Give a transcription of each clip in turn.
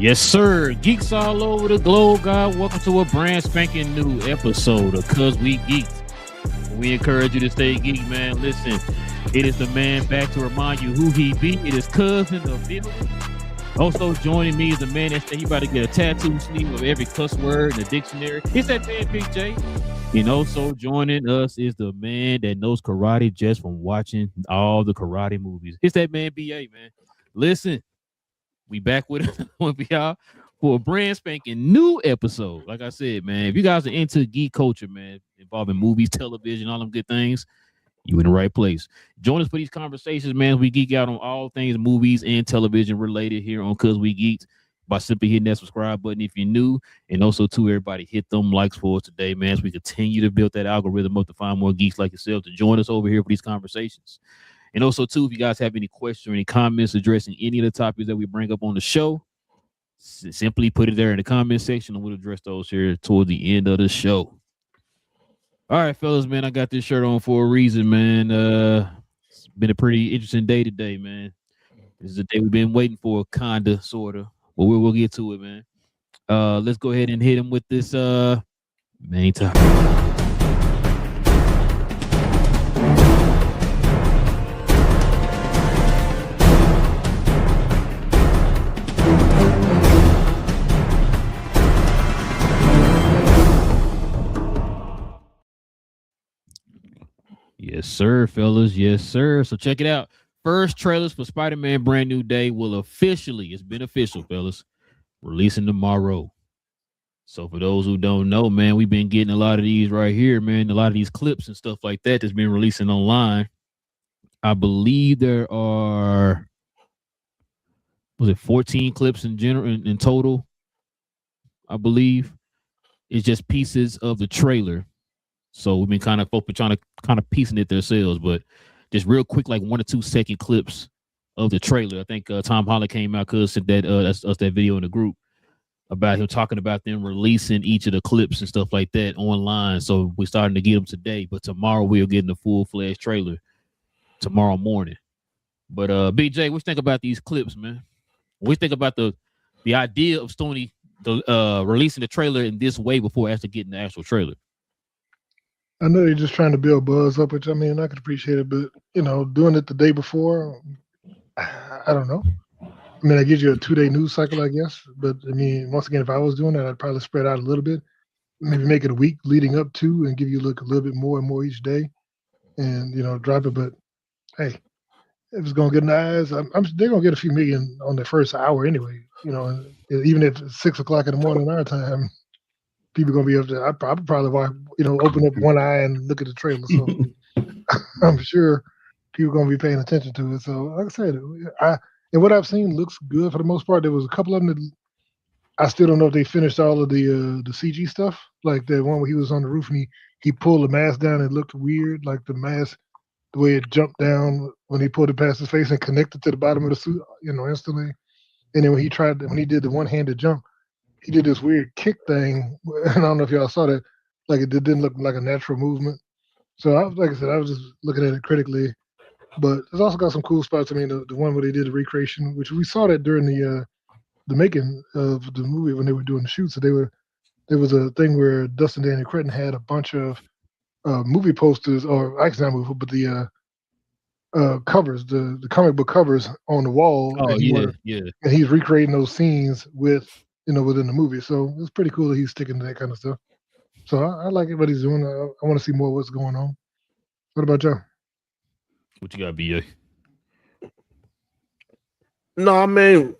Yes, sir. Geeks all over the globe, God. Welcome to a brand spanking new episode of Cuz We Geek'd. We encourage you to stay geek, man. Listen, it is the man back to remind you who he be. It is Cuz in the building. Also joining me is the man that said he about to get a tattoo sleeve of every cuss word in the dictionary. It's that man, Big J. And also joining us is the man that knows karate just from watching all the karate movies. It's that man, BA, man. Listen. We back with y'all for a brand spanking new episode. Like I said, man, if you guys are into geek culture, man, involving movies, television, all them good things, you in the right place. Join us for these conversations, man. We geek out on all things movies and television related here on Cuz We Geek'd by simply hitting that subscribe button if you're new. And also, to everybody, hit them likes for us today, man, as we continue to build that algorithm up to find more geeks like yourself to join us over here for these conversations. And also, too, if you guys have any questions or any comments addressing any of the topics that we bring up on the show, simply put it there in the comment section, and we'll address those here toward the end of the show. All right, fellas, man, I got this shirt on for a reason, man. It's been a pretty interesting day today, man. This is the day we've been waiting for, kinda, sorta. But we'll get to it, man. Let's go ahead and hit him with this main topic. Yes, sir, fellas. Yes, sir. So check it out. First trailers for Spider-Man Brand New Day will officially, it's been official, fellas, releasing tomorrow. So for those who don't know, man, we've been getting a lot of these right here, man. A lot of these clips and stuff like that that's been releasing online. I believe there are, was it 14 clips in general in total? I believe it's just pieces of the trailer. So we've been trying to piecing it themselves, but just real quick, like 1 or 2 second clips of the trailer. I think Tom Holland came out because that us that video in the group about him talking about them releasing each of the clips and stuff like that online. So we're starting to get them today, but tomorrow we're getting the full-fledged trailer tomorrow morning. But BJ, what you think about these clips, man? What you think about the idea of Sony releasing the trailer in this way before actually getting the actual trailer? I know they're just trying to build buzz up, which I mean, I could appreciate it, but doing it the day before, I don't know. I mean, that gives you a 2-day news cycle, I guess. But I mean, once again, if I was doing that, I'd probably spread out a little bit, maybe make it a week leading up to, and give you a little bit more and more each day, and drop it. But hey, if it's gonna get in the eyes, they're gonna get a few million on the first hour anyway. Even if it's 6 o'clock in the morning our time. People gonna be up there. I probably open up one eye and look at the trailer. So I'm sure people gonna be paying attention to it. So like I said, and what I've seen looks good for the most part. There was a couple of them that I still don't know if they finished all of the CG stuff. Like the one where he was on the roof and he pulled the mask down. It looked weird, like the mask, the way it jumped down when he pulled it past his face and connected to the bottom of the suit, instantly. And then when he did the one-handed jump, he did this weird kick thing. I don't know if y'all saw that. Like it didn't look like a natural movement. So like I said, I was just looking at it critically. But it's also got some cool spots. I mean, the one where they did the recreation, which we saw that during the making of the movie when they were doing the shoots. So there was a thing where Dustin Daniel Cretton had a bunch of movie posters, or actually not movie, but the covers, the comic book covers on the wall. Oh, yeah. And he's recreating those scenes within the movie. So it's pretty cool that he's sticking to that kind of stuff. So I like it, what he's doing. I want to see more of what's going on. What about y'all? What you got, BA? No, I mean,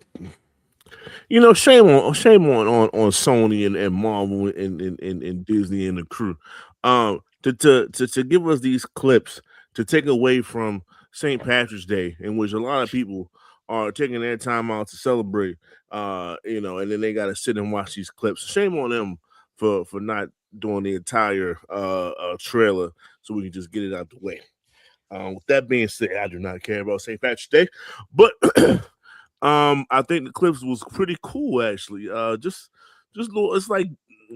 shame on Sony and Marvel and Disney and the crew. To give us these clips to take away from St. Patrick's Day, in which a lot of people are taking their time out to celebrate, and then they got to sit and watch these clips. Shame on them for not doing the entire trailer so we can just get it out the way. With that being said, I do not care about St. Patrick's Day, but I think the clips was pretty cool actually. Just little. It's like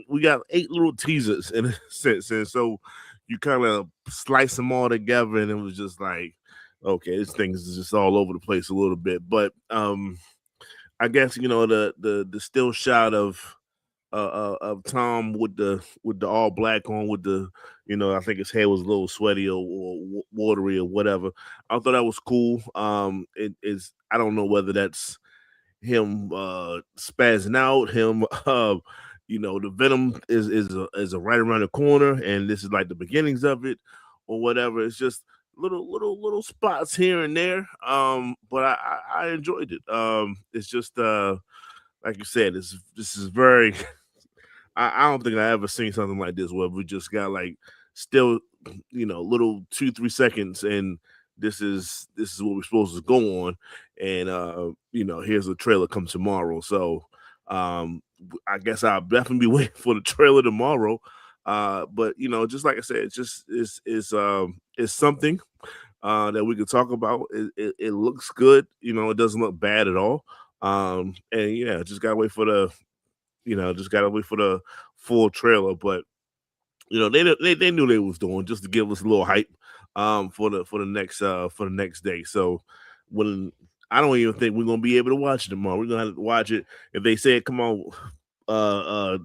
we got 8 little teasers in a sense, and so you kind of slice them all together, and it was just like, okay, this thing is just all over the place a little bit. But I guess the still shot of Tom with the all black on with the I think his hair was a little sweaty or watery or whatever. I thought that was cool. It is I don't know whether that's him spazzing out, him the venom is right around the corner, and this is like the beginnings of it or whatever. It's just little spots here and there. But I enjoyed it. It's just like you said, this is very I don't think I ever seen something like this where we just got like still, little 2-3 seconds, and this is what we're supposed to go on, and here's a trailer come tomorrow. So I guess I'll definitely be waiting for the trailer tomorrow. But just like I said, it's something that we could talk about. It looks good. It doesn't look bad at all. And yeah, just gotta wait for the full trailer. But they knew they was doing just to give us a little hype for the next day. So when I don't even think we're gonna be able to watch it tomorrow. We're gonna have to watch it if they say come on uh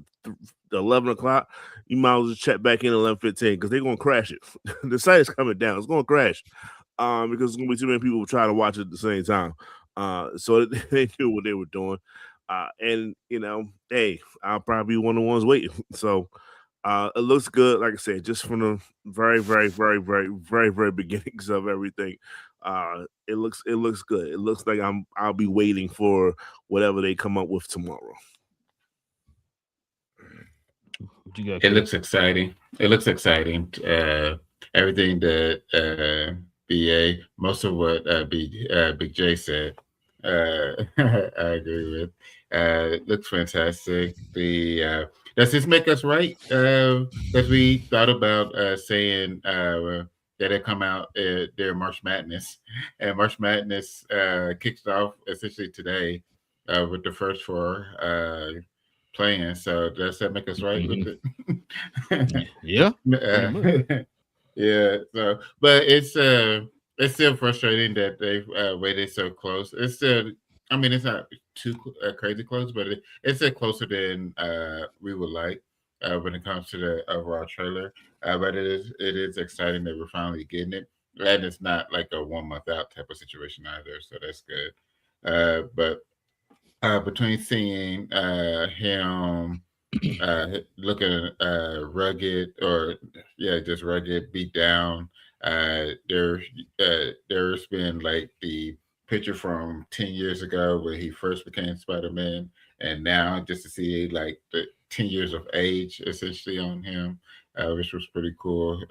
11 o'clock. You might as well just check back in at 11:15 because they're gonna crash it. The site is coming down. It's gonna crash because there's gonna be too many people trying to watch it at the same time. So they knew what they were doing. And hey, I'll probably be one of the ones waiting. So it looks good, like I said, just from the very, very, very, very, very, very beginnings of everything. It looks good. It looks like I'll be waiting for whatever they come up with tomorrow. What you got, It Chris? looks exciting. It looks exciting. Everything that BA, most of what Big J said, I agree with. It looks fantastic. Does this make us right? Because we thought about saying that it come out during March Madness, and March Madness kicks off essentially today with the first four playing. So does that make us right with it? Yeah, pretty much. Yeah. So, but it's still frustrating that they've waited so close. It's still, I mean, it's not too crazy close, but it's still closer than we would like when it comes to the overall trailer. But it is exciting that we're finally getting it, and it's not like a 1 month out type of situation either. So that's good. But between seeing him looking rugged or just rugged, beat down. There's been like the picture from 10 years ago where he first became Spider-Man, and now just to see like the 10 years of age essentially on him, which was pretty cool.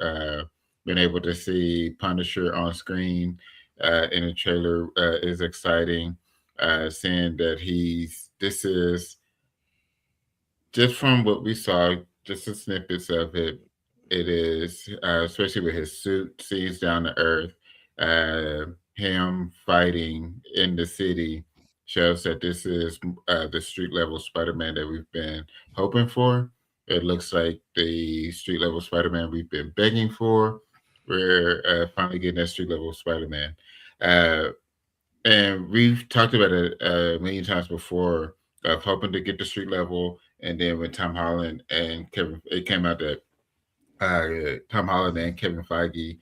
Being able to see Punisher on screen in a trailer is exciting. Seeing that this is just from what we saw, just the snippets of it, it is especially with his suit, sees down to earth, him fighting in the city shows that this is the street level Spider-Man that we've been hoping for. It looks like the street level Spider-Man we've been begging for. We're finally getting that street level Spider-Man. And we've talked about it a million times before of hoping to get the street level. And then when Tom Holland and it came out that Tom Holland and Kevin Feige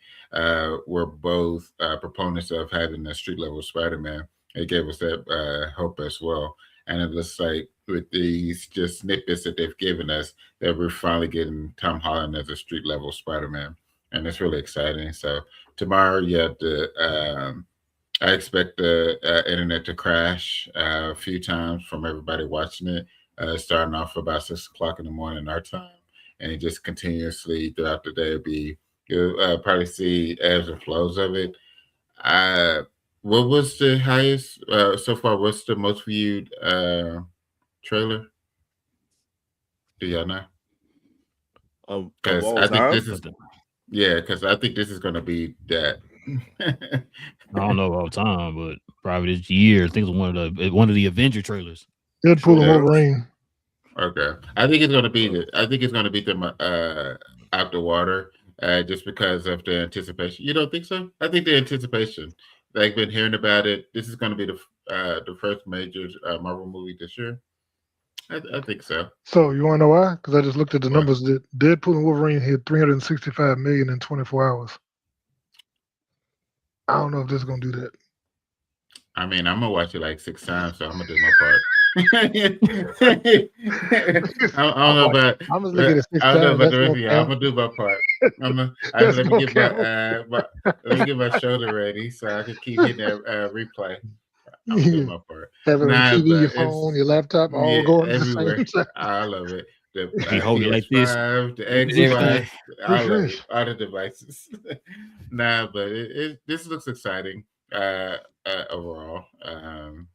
were both proponents of having a street level Spider-Man. It gave us that hope as well. And it looks like with these just snippets that they've given us, that we're finally getting Tom Holland as a street level Spider-Man. And it's really exciting. So tomorrow, I expect the internet to crash a few times from everybody watching it, starting off about 6 o'clock in the morning our time, and just continuously throughout the day. You'll probably see ebbs and flows of it. What was the highest so far? What's the most viewed trailer? Do y'all know? Of Because all I think time. this is because I think this is going to be that. I don't know about time, but probably this year. I think it's one of the Avenger trailers. Deadpool and Yeah. Wolverine. Okay, I think it's going to be I think it's going to beat them out the water, just because of the anticipation. You don't think so? I think the anticipation. Like been hearing about it. This is going to be the the first major Marvel movie this year. I think so. So you want to know why? Because I just looked at the What? numbers. That Deadpool and Wolverine hit 365 million in 24 hours. I don't know if this is gonna do that. I mean, I'm gonna watch it like 6 times, so I'm gonna do my part. I don't know about. I'm just looking at 6 I don't know times. about That's the rest gonna of y'all. I'm count. gonna do my part. That's Let me gonna get count. let me get my shoulder ready so I can keep hitting that replay. I'm gonna do Yeah. my part. Have it on your Nah, TV, your but phone, it's your laptop, all yeah, going at the everywhere. same time. I love it. The He hold it like this. PS5, the Everything. Xbox, I love it. Refresh. All the devices. Nah, but this looks exciting. Overall, and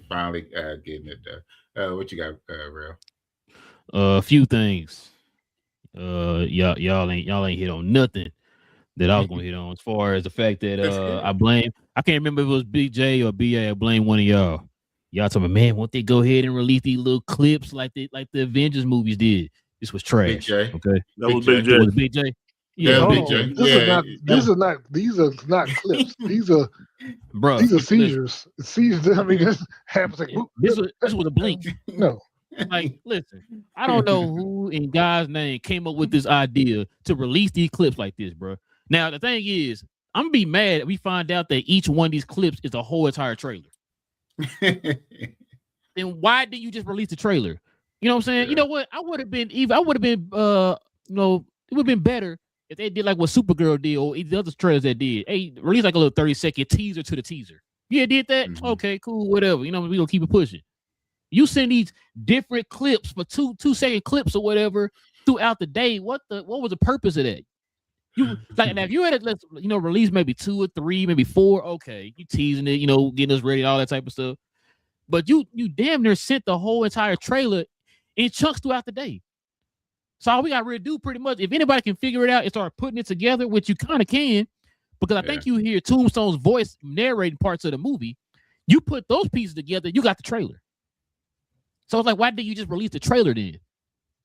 finally getting it done. What you got, Real? A few things. Y'all ain't hit on nothing that I was gonna hit on as far as the fact that That's good. I can't remember if it was BJ or BA. I blame one of y'all. Y'all told me, man, won't they go ahead and release these little clips like the Avengers movies did? This was Big trash. J. Okay. That was Big Big J. It J. was Big J. Yeah, That was Hold Big Big on. J. J. Yeah. These are not clips. These are Bruh. these are listen, seizures. Seizures. I mean, this happens like this was a blink. no. Like, listen, I don't know who in God's name came up with this idea to release these clips like this, bro. Now, the thing is, I'm gonna be mad if we find out that each one of these clips is a whole entire trailer. Then why did you just release the trailer? You know what I'm saying? Yeah. You know what? I would have been it would have been better if they did like what Supergirl did or the other trailers that did. Hey, release like a little 30-second teaser to the teaser. Yeah, did that? Mhm. Okay, cool, whatever. You know, we gonna keep it pushing. You send these different clips for 2-second clips or whatever throughout the day. What was the purpose of that? You like now if you had it, let's release maybe 2 or 3, maybe 4. Okay, you teasing it, getting us ready, all that type of stuff. But you damn near sent the whole entire trailer in chunks throughout the day. So all we got to really do pretty much, if anybody can figure it out and start putting it together, which you kind of can, because I think you hear Tombstone's voice narrating parts of the movie. You put those pieces together, you got the trailer. So it's like, why did you just release the trailer then?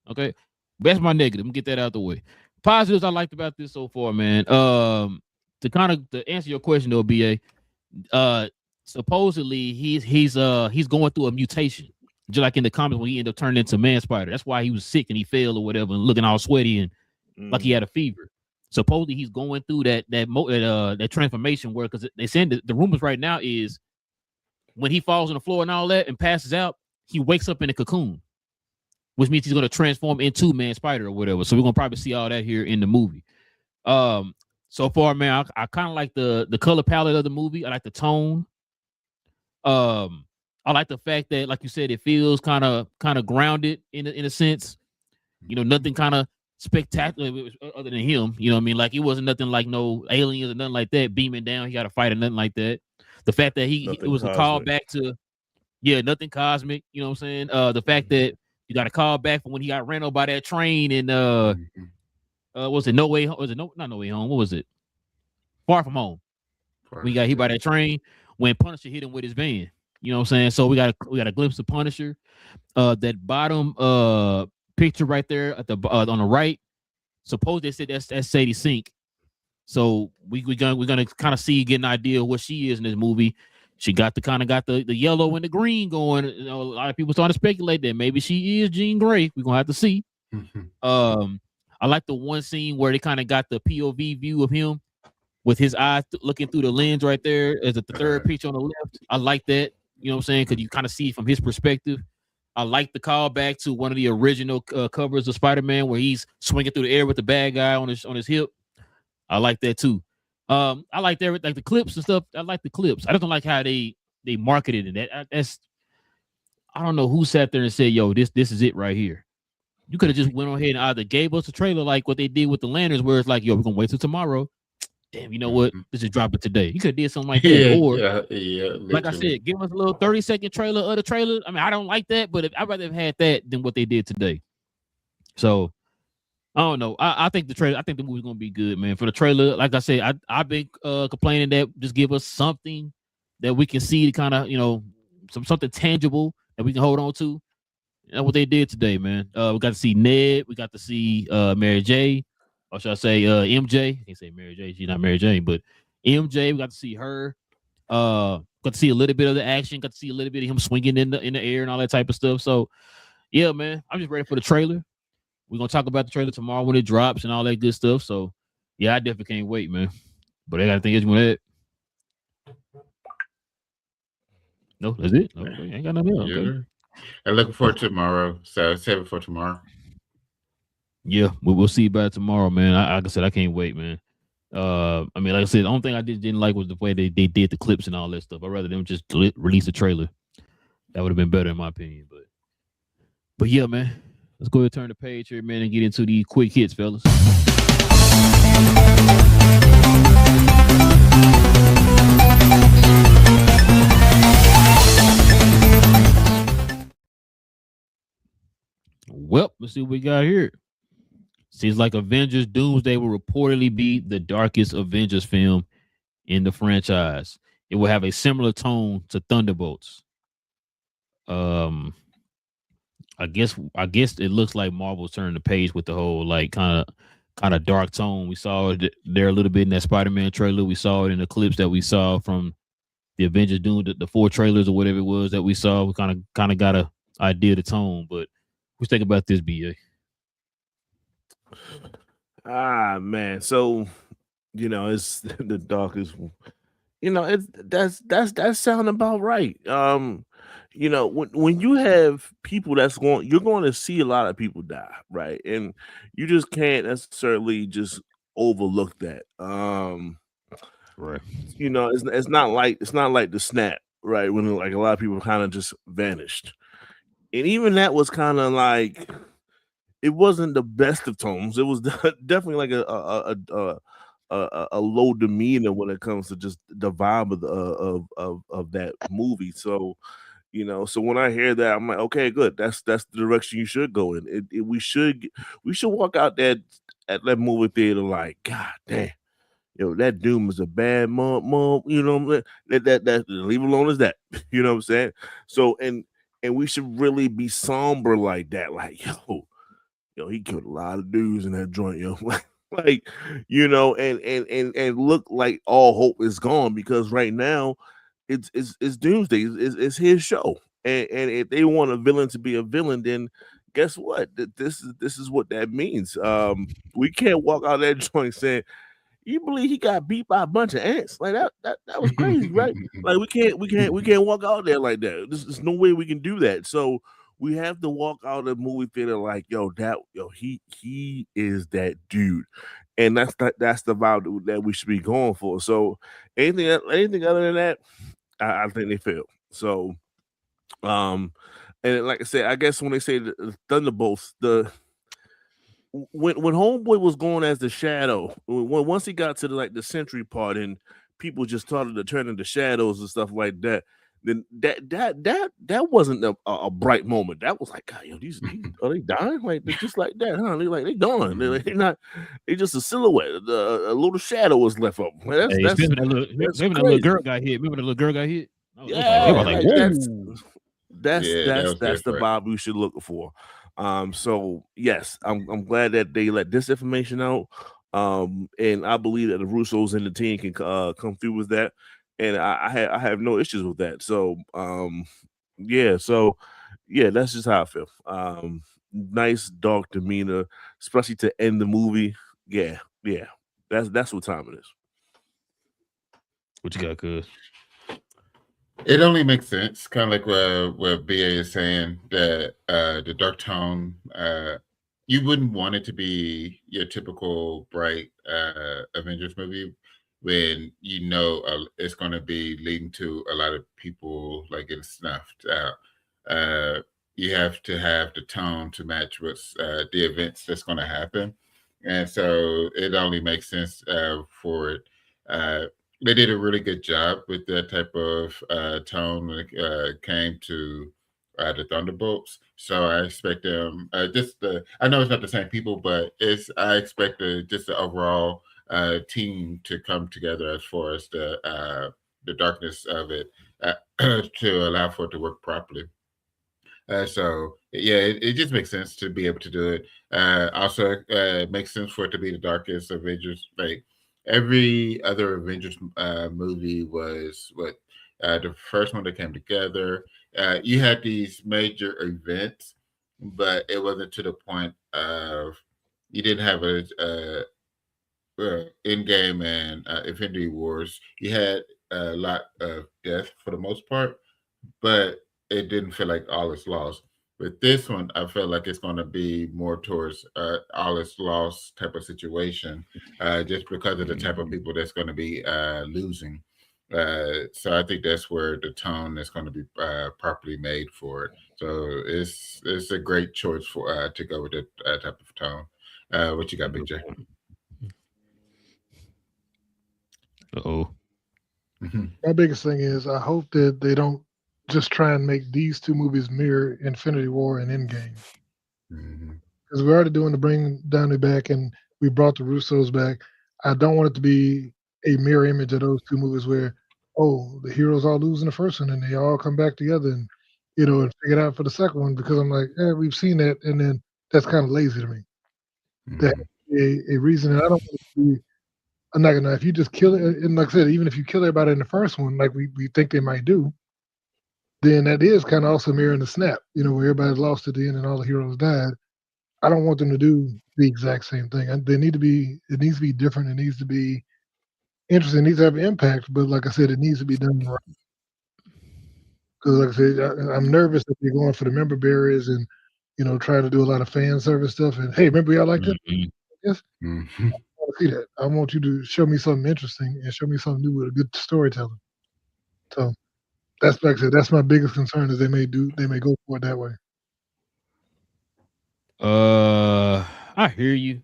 Okay, that's my negative. I'm gonna get that out of the way. Positives I liked about this so far, man. To answer your question though, BA, supposedly he's going through a mutation, just like in the comics when he ended up turning into Man Spider. That's why he was sick and he fell or whatever and looking all sweaty and like he had a fever. Supposedly he's going through that transformation where, because they saying the rumors right now is when he falls on the floor and all that and passes out, he wakes up in a cocoon, which means he's going to transform into Man Spider or whatever. So we're going to probably see all that here in the movie. So far, man, I kind of like the color palette of the movie. I like the tone. I like the fact that, like you said, it feels kind of grounded in a sense. Nothing kind of spectacular other than him. You know what I mean? Like it wasn't nothing like no aliens or nothing like that beaming down. He got to fight or nothing like that. The fact that it was a call back to nothing cosmic. You know what I'm saying? The fact that you got a call back from when he got ran over by that train and was it No Way Home? Was it not No Way Home? What was it? Far From Home. We got hit by that train when Punisher hit him with his van. You know what I'm saying? So we got a glimpse of Punisher. That bottom picture right there at the on the right. Suppose they said that's Sadie Sink. So we're gonna kind of see, get an idea of what she is in this movie. She got the yellow and the green going. A lot of people starting to speculate that maybe she is Jean Grey. We're gonna have to see. I like the one scene where they kind of got the POV view of him with his eyes looking through the lens right there as the third picture on the left. I like that. You know what I'm saying? Because you kind of see from his perspective. I like the callback to one of the original covers of Spider-Man where he's swinging through the air with the bad guy on his hip. I like that too. I like that, like the clips and stuff. I like the clips. I just don't like how they marketed it. I don't know who sat there and said, "Yo, this is it right here." You could have just went on ahead and either gave us a trailer like what they did with the Lanterns, where it's like, "Yo, we're gonna wait till tomorrow." Damn, you know what? Let's just drop it today. You could have did something like that, or like I said, give us a little 30-second trailer of the trailer. I mean, I don't like that, but I'd rather have had that than what they did today. So I don't know. I think the trailer. I think the movie's gonna be good, man. For the trailer, like I said, I've been complaining that just give us something that we can see, kind of something tangible that we can hold on to. That's what they did today, man. We got to see Ned. We got to see Mary J. Or should I say MJ? I can't say Mary J. She's not Mary Jane, but MJ. We got to see her. I Got to see a little bit of the action. Got to see a little bit of him swinging in the air and all that type of stuff. So, yeah, man, I'm just ready for the trailer. We're gonna talk about the trailer tomorrow when it drops and all that good stuff. So, yeah, I definitely can't wait, man. But I got to think it's gonna. No, that's it. Okay, ain't got nothing else. Okay. Yeah. I'm looking forward to tomorrow. So save it for tomorrow. Yeah, we'll see about it tomorrow, man. Like I said, I can't wait, man. I mean, like I said, the only thing I didn't like was the way they did the clips and all that stuff. I'd rather them just release a trailer. That would have been better in my opinion. But yeah, man. Let's go ahead and turn the page here, man, and get into the quick hits, fellas. Well, let's see what we got here. Seems like Avengers Doomsday will reportedly be the darkest Avengers film in the franchise. It will have a similar tone to Thunderbolts. I guess it looks like Marvel's turning the page with the whole like kind of dark tone. We saw it there a little bit in that Spider-Man trailer. We saw it in the clips that we saw from the Avengers doing the 4 trailers or whatever it was that we saw. We kind of got a idea of the tone. But what you think about this, BA? Man, so it's the darkest. It's that's sound about right. When you have people you're going to see a lot of people die, right? And you just can't necessarily just overlook that. Right. It's not like the snap, right? When like a lot of people kind of just vanished, and even that was kind of like it wasn't the best of tones. It was definitely like a low demeanor when it comes to just the vibe of that movie. So so when I hear that, I'm like, okay, good. That's the direction you should go in. We should walk out at that movie theater like, God damn, that Doom is a bad mom. That leave alone as that. You know what I'm saying? So and we should really be somber like that. Like, he killed a lot of dudes in that joint, like, and look like all hope is gone because right now it's Doomsday. It's his show. And if they want a villain to be a villain, then guess what? This is what that means. We can't walk out that joint saying, "You believe he got beat by a bunch of ants?" Like that was crazy, right? Like we can't walk out there like that. There's no way we can do that. So we have to walk out of the movie theater like, he is that dude, and that's the vibe that we should be going for. So anything other than that, I think they failed. So, and like I said, I guess when they say the Thunderbolts, when Homeboy was going as the Shadow, once he got to the Sentry part and people just started to turn into shadows and stuff like that, then that wasn't a bright moment. That was like, God, these are they dying? Like they're just like that, huh? They gone. They're not. They just a silhouette. A little shadow was left up. That's that little girl got hit. Remember the little girl got hit? That's the vibe we should look for. So yes, I'm glad that they let this information out. And I believe that the Russos and the team can come through with that. And I have no issues with that. So that's just how I feel. Nice dark demeanor, especially to end the movie. Yeah. That's what time it is. What you got, cuz? It only makes sense, kind of like what BA is saying, that the dark tone, you wouldn't want it to be your typical bright Avengers movie when it's going to be leading to a lot of people like getting snuffed out. You have to have the tone to match what's the events that's going to happen. And so it only makes sense for it. They did a really good job with that type of tone when it came to the Thunderbolts. So I expect them I know it's not the same people, but I expect just the overall team to come together as far as the darkness of it to allow for it to work properly. So yeah, it just makes sense to be able to do it. Also, it makes sense for it to be the darkest Avengers. Like every other Avengers movie was The first one that came together, you had these major events, but it wasn't to the point of you didn't have a Endgame and Infinity Wars. You had a lot of death for the most part, but it didn't feel like all is lost. With this one, I feel like it's going to be more towards all is lost type of situation, just because of the type of people that's going to be losing. So I think that's where the tone is going to be properly made for it. So it's a great choice for to go with that type of tone. What you got, Big J? Oh, My biggest thing is I hope that they don't just try and make these two movies mirror Infinity War and Endgame. Because we're already doing the Bring Down the Back and we brought the Russos back. I don't want it to be a mirror image of those two movies where, oh, the heroes all lose in the first one and they all come back together and, and figure it out for the second one, because I'm like, we've seen that, and then that's kind of lazy to me. There has to be a reason, and I don't want it to be. I'm not gonna. If you just kill it, and like I said, even if you kill everybody in the first one, like we think they might do, then that is kind of also mirroring the snap, where everybody's lost at the end and all the heroes died. I don't want them to do the exact same thing. They need to be. It needs to be different. It needs to be interesting. It needs to have impact. But like I said, it needs to be done right. Because like I said, I'm nervous that they're going for the member berries and trying to do a lot of fan service stuff. And hey, remember y'all like this? Yes. I want to see that. I want you to show me something interesting and show me something new with a good storytelling. So that's like I said, that's my biggest concern is they may go for it that way. I hear you,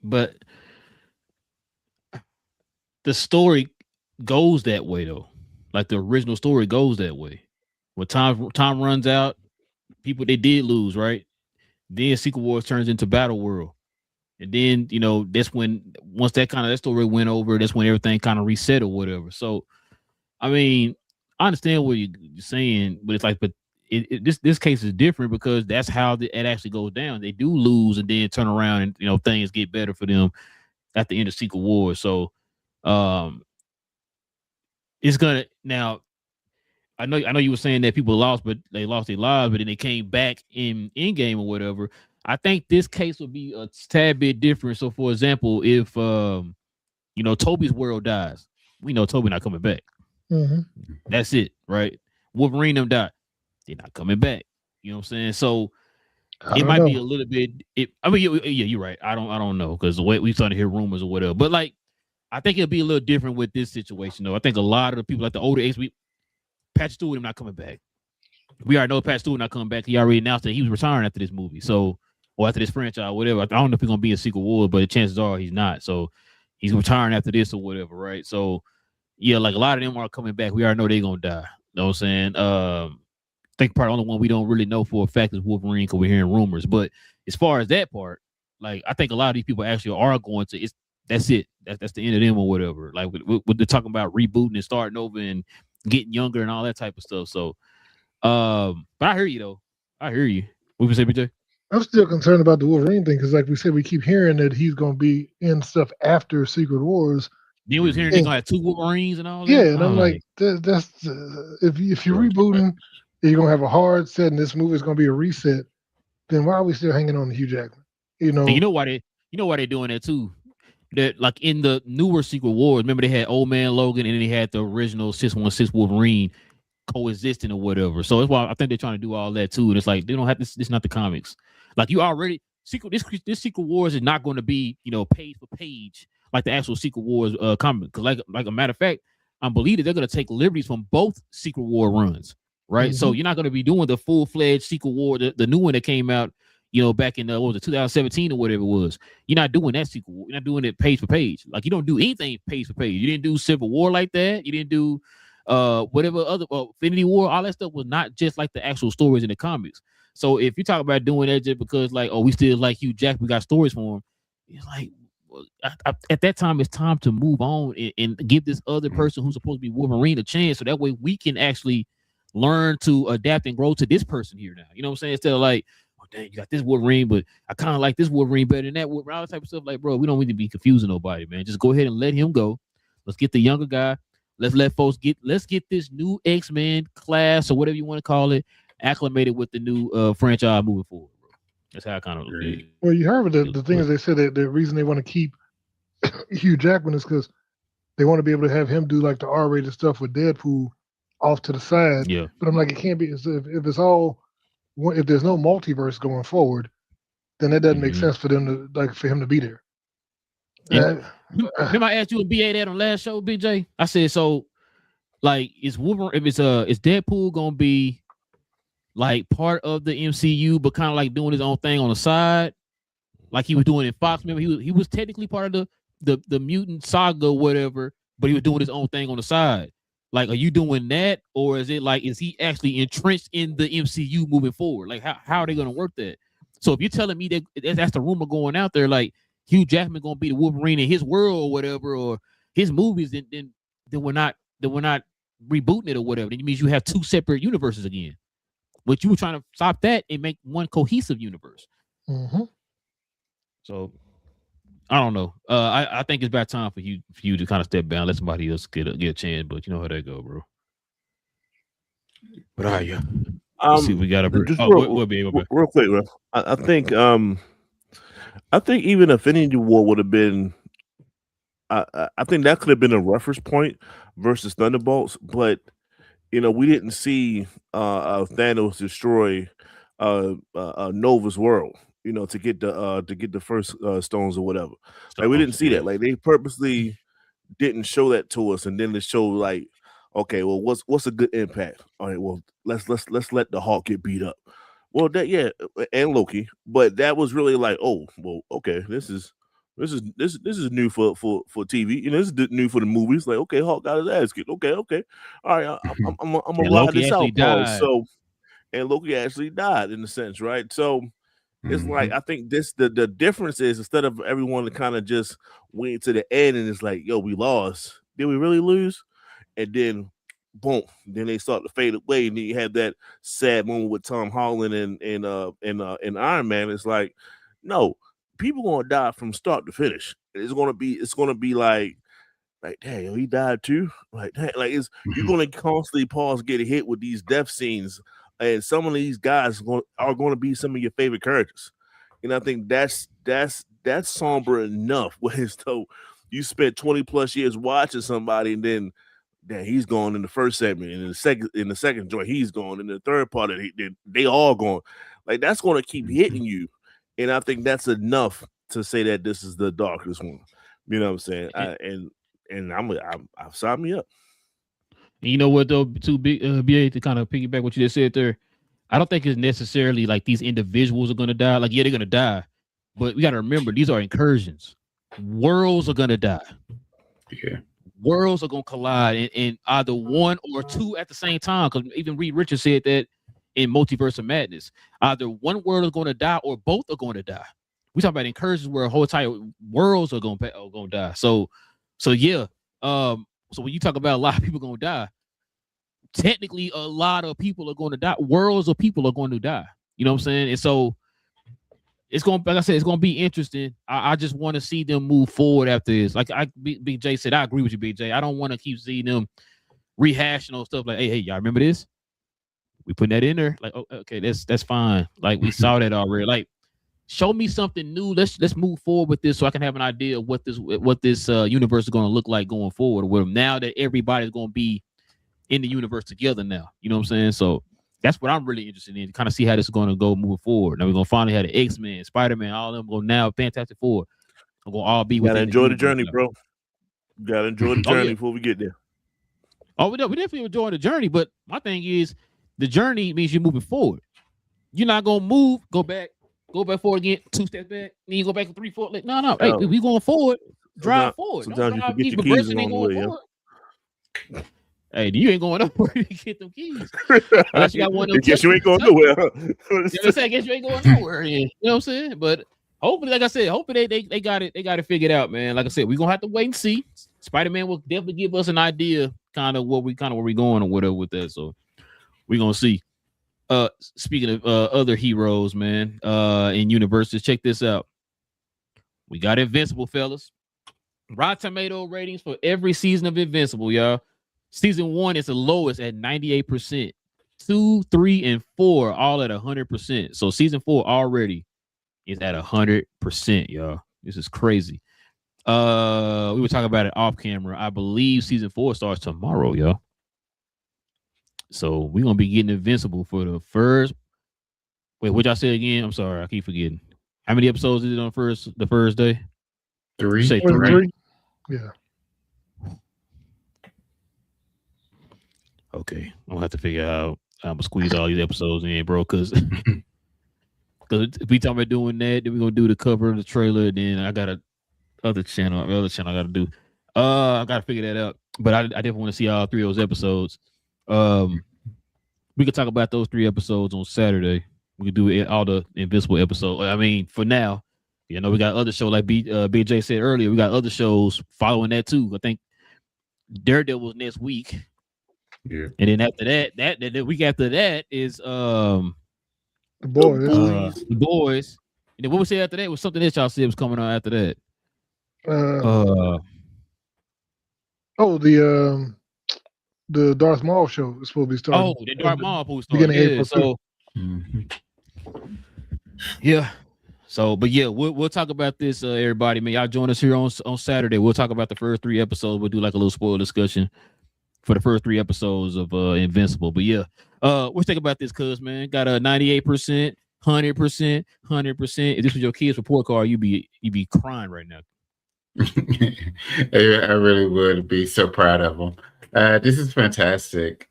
but the story goes that way though. Like the original story goes that way. When time runs out, people they did lose, right? Then Secret Wars turns into Battle World. And then, that's when once that story went over, that's when everything kind of reset or whatever. So I mean, I understand what you're saying, but it's like, but this case is different because that's how it actually goes down. They do lose and then turn around and things get better for them at the end of Secret Wars. So it's gonna now. I know you were saying that people lost, but they lost their lives, but then they came back in Endgame or whatever. I think this case would be a tad bit different. So, for example, if Toby's world dies, we know Toby not coming back. Mm-hmm. That's it, right? Wolverine them died, they're not coming back. You know what I'm saying? So it might be a little bit. You're right. I don't know because the way we started to hear rumors or whatever. But like, I think it'll be a little different with this situation though. I think a lot of the people like the older age, Patrick Stewart not coming back. We already know Patrick Stewart not coming back. He already announced that he was retiring after this movie. So, or after this franchise, whatever. I don't know if he's gonna be in Secret Wars, but the chances are he's not. So he's retiring after this or whatever, right? So yeah, like a lot of them are coming back. We already know they're gonna die. You know what I'm saying? I think probably the only one we don't really know for a fact is Wolverine because we're hearing rumors. But as far as that part, like I think a lot of these people actually are going to. That's it. That's the end of them or whatever. Like with they're talking about rebooting and starting over and getting younger and all that type of stuff. So, but I hear you though. I hear you. What would you say, BJ? I'm still concerned about the Wolverine thing because, like we said, we keep hearing that he's going to be in stuff after Secret Wars. Then we was hearing they're going to have 2 Wolverines and all that. Yeah, and I'm like, that's if you're rebooting, you're going to have a hard set, and this movie is going to be a reset. Then why are we still hanging on to Hugh Jackman? And you know why they're doing that too. That like in the newer Secret Wars, remember they had Old Man Logan and then they had the original 616 Wolverine coexisting or whatever. So that's why I think they're trying to do all that too. And it's like they don't have this. It's not the comics. Like you already this Secret Wars is not going to be page for page like the actual Secret Wars comic. Because like a matter of fact, I believe that they're going to take liberties from both Secret War runs. Right. Mm-hmm. So you're not going to be doing the full-fledged Secret War, the new one that came out. Back in what was it, 2017 or whatever it was. You're not doing that sequel. You're not doing it page for page. Like you don't do anything page for page. You didn't do Civil War like that. You didn't do whatever other Infinity War. All that stuff was not just like the actual stories in the comics. So if you talk about doing that just because like, oh, we still like Hugh Jackman, we got stories for him. It's like at that time, it's time to move on and give this other person who's supposed to be Wolverine a chance, so that way we can actually learn to adapt and grow to this person here now. You know what I'm saying? Instead of like, dang, you got this Wolverine, but I kind of like this Wolverine better than that Wolverine, all that type of stuff. Like, bro, we don't need to be confusing nobody, man. Just go ahead and let him go. Let's get the younger guy. let's get this new X-Men class or whatever you want to call it acclimated with the new franchise moving forward, bro. That's how I kind of look. Well, you heard the thing is they said that the reason they want to keep Hugh Jackman is because they want to be able to have him do like the R-rated stuff with Deadpool off to the side. Yeah. But I'm like, it can't be if it's all if there's no multiverse going forward, then that doesn't make sense for them to for him to be there. Remember I asked you and BA that on last show, BJ? I said, so like is Wolverine if it's is Deadpool gonna be like part of the MCU but kind of like doing his own thing on the side like he was doing in Fox? Remember he was technically part of the mutant saga or whatever, but he was doing his own thing on the side. Like, are you doing that, or is it like is he actually entrenched in the MCU moving forward? Like, how are they going to work that? So if you're telling me that that's the rumor going out there, like Hugh Jackman going to be the Wolverine in his world or whatever, or his movies, then we're not rebooting it or whatever. Then it means you have two separate universes again. But you were trying to stop that and make one cohesive universe. Mm-hmm. So I don't know. I think it's about time for you to kind of step down, let somebody else get a chance. But you know how that go, bro. But all right, yeah. Let's see, we got to we'll be able to. Real quick, bro. I think even Infinity War would have been. I think that could have been a reference point versus Thunderbolts, but we didn't see Thanos destroy Nova's world. To get the first stones or whatever. Like we didn't see that. Like they purposely didn't show that to us, and then they showed like, okay, well, what's a good impact? All right, well, let's let the Hulk get beat up. Well, and Loki, but that was really like, oh, well, okay, this is new for TV. This is new for the movies. Like, okay, Hulk got his ass kicked. Okay, all right, I'm gonna ride this out. So, and Loki actually died in a sense, right? So. It's like I think the difference is instead of everyone to kind of just wait to the end and it's like, yo, we lost. Did we really lose? And then boom, then they start to fade away, and then you have that sad moment with Tom Holland and Iron Man. It's like, no, people gonna die from start to finish. It's gonna be like, damn, he died too. Like you're gonna constantly pause, get hit with these death scenes. And some of these guys are going to be some of your favorite characters. And I think that's somber enough. Whereas though you spent 20 plus years watching somebody, and then he's gone in the first segment, and in the second joint he's gone, and the third part of they all gone. Like that's going to keep hitting you. And I think that's enough to say that this is the darkest one. You know what I'm saying? I've signed me up. And you know what though, to BA, to kind of piggyback what you just said there, I don't think it's necessarily like these individuals are going to die. Like, yeah, they're going to die, but we got to remember these are incursions. Worlds are going to die. Yeah, worlds are going to collide in either one or two at the same time. Because even Reed Richards said that in Multiverse of Madness, either one world is going to die or both are going to die. We talk about incursions where whole entire worlds are going to die. So yeah. So when you talk about a lot of people going to die, technically a lot of people are going to die. Worlds of people are going to die. You know what I'm saying? And so it's going, like I said, it's going to be interesting. I just want to see them move forward after this. Like BJ said, I agree with you, BJ. I don't want to keep seeing them rehashing on stuff like, hey, y'all remember this? We putting that in there. Like, oh, okay, that's fine. Like we saw that already. Like, show me something new. Let's move forward with this so I can have an idea of what this universe is going to look like going forward. With now that everybody's going to be in the universe together now, you know what I'm saying? So that's what I'm really interested in, to kind of see how this is going to go moving forward. Now we're going to finally have the X-Men, Spider-Man, all of them go now. Fantastic Four. We're going to all be. Gotta enjoy the journey, bro. Gotta enjoy the journey before we get there. Oh, we definitely enjoy the journey, but my thing is the journey means you're moving forward. You're not gonna move, go back forward again, 2 steps back, then you go back 3, 4. Like, no. Hey, we going forward, drive forward. Sometimes you forget your keys along the way, yeah. Hey, you ain't going nowhere to get them keys. Unless you got one of them. Guess you ain't going nowhere. I guess you ain't going nowhere. Yeah. You know what I'm saying? But hopefully, like I said, they got it figured out, man. Like I said, we're gonna have to wait and see. Spider-Man will definitely give us an idea kind of where we going or whatever with that. So we're gonna see. Speaking of other heroes, man, in universes, check this out. We got Invincible, fellas. Rotten Tomato ratings for every season of Invincible, y'all. Season 1 is the lowest at 98%. 2, 3, and 4 all at 100%. So season 4 already is at 100%, y'all. This is crazy. We were talking about it off camera. I believe season 4 starts tomorrow, y'all. So we're gonna be getting Invincible for the first. Wait, what y'all say again? I'm sorry, I keep forgetting. How many episodes is it on the first day? 3. You say Was it 3? 3? Yeah. Okay, I'm gonna have to figure out how I'm gonna squeeze all these episodes in, bro. Because if we talking about doing that, then we're gonna do the cover of the trailer. Then I got other channel I gotta do. I gotta figure that out. But I definitely want to see all 3 of those episodes. We could talk about those 3 episodes on Saturday. We could do all the Invincible episodes. I mean, for now, you know, we got other shows like Big J said earlier. We got other shows following that too. I think Daredevil's next week. Yeah. And then after that, the week after that is The Boys. The Boys. And then what we say after that was something else y'all said was coming on after that. The Darth Maul show is supposed to be starting. Oh, the Darth Maul supposed to start. beginning of Yeah, April. so Mhm. yeah. So, but yeah, we'll talk about this, everybody. Man, y'all join us here on Saturday. We'll talk about the first 3 episodes. We'll do like a little spoiler discussion for the first 3 episodes of Invincible. But yeah, let's think about this, cuz man. Got a 98%, 100%, 100%. If this was your kid's report card, you'd be crying right now. I really would be so proud of them. This is fantastic.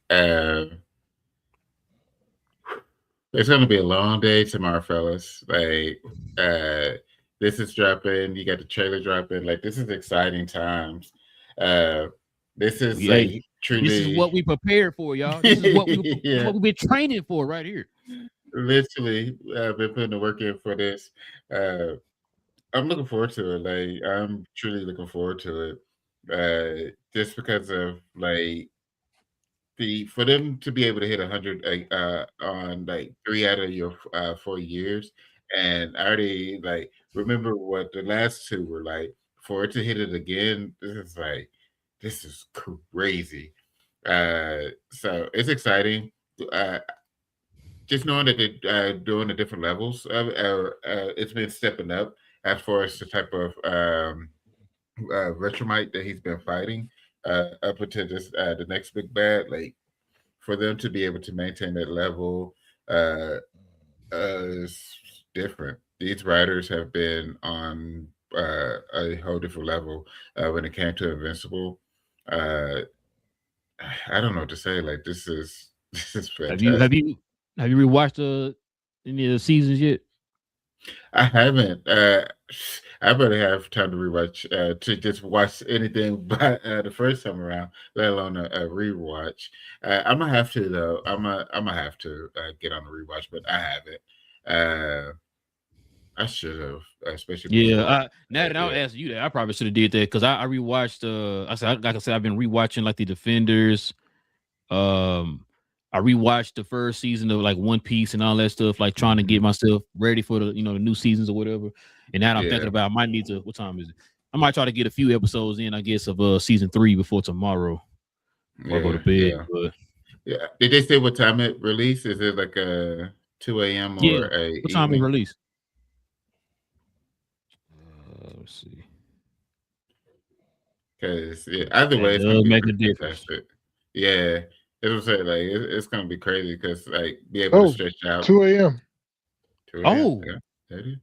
It's going to be a long day tomorrow, fellas. Like, this is dropping. You got the trailer dropping. Like, this is exciting times. This is like truly. This is what we prepared for, y'all. This is what we've been training for right here. Literally, I've been putting the work in for this. I'm looking forward to it. Like, I'm truly looking forward to it. Just because of like for them to be able to hit 100 on like 3 out of your 4 years, and I already like remember what the last 2 were like. For it to hit it again, this is crazy. So it's exciting. Just knowing that they're doing the different levels of it's been stepping up as far as the type of Retromite that he's been fighting up until this the next big bad. Like, for them to be able to maintain that level is different. These riders have been on a whole different level when it came to Invincible. I don't know what to say. Like, this is fantastic. Have you rewatched any of the seasons yet? I haven't. I barely have time to rewatch to just watch anything by the first time around, let alone a rewatch. I'm gonna have to though. I'm gonna have to get on the rewatch, but I haven't. I should have, especially. Yeah. Now that I'm asking you that, I probably should have did that because I rewatched. Like I said, I've been rewatching like the Defenders. I rewatched the first season of like One Piece and all that stuff, like trying to get myself ready for the the new seasons or whatever. And now I'm thinking about I might need to. What time is it? I might try to get a few episodes in, I guess, of season 3 before tomorrow. Or go to bed. But did they say what time it released? Is it like a 2 a.m. or a? What time it released? Let's see. Because either way, it's gonna be make a difference. Fantastic. Yeah. It was like it's gonna be crazy because like be able to stretch out 2 a.m. 2 a.m.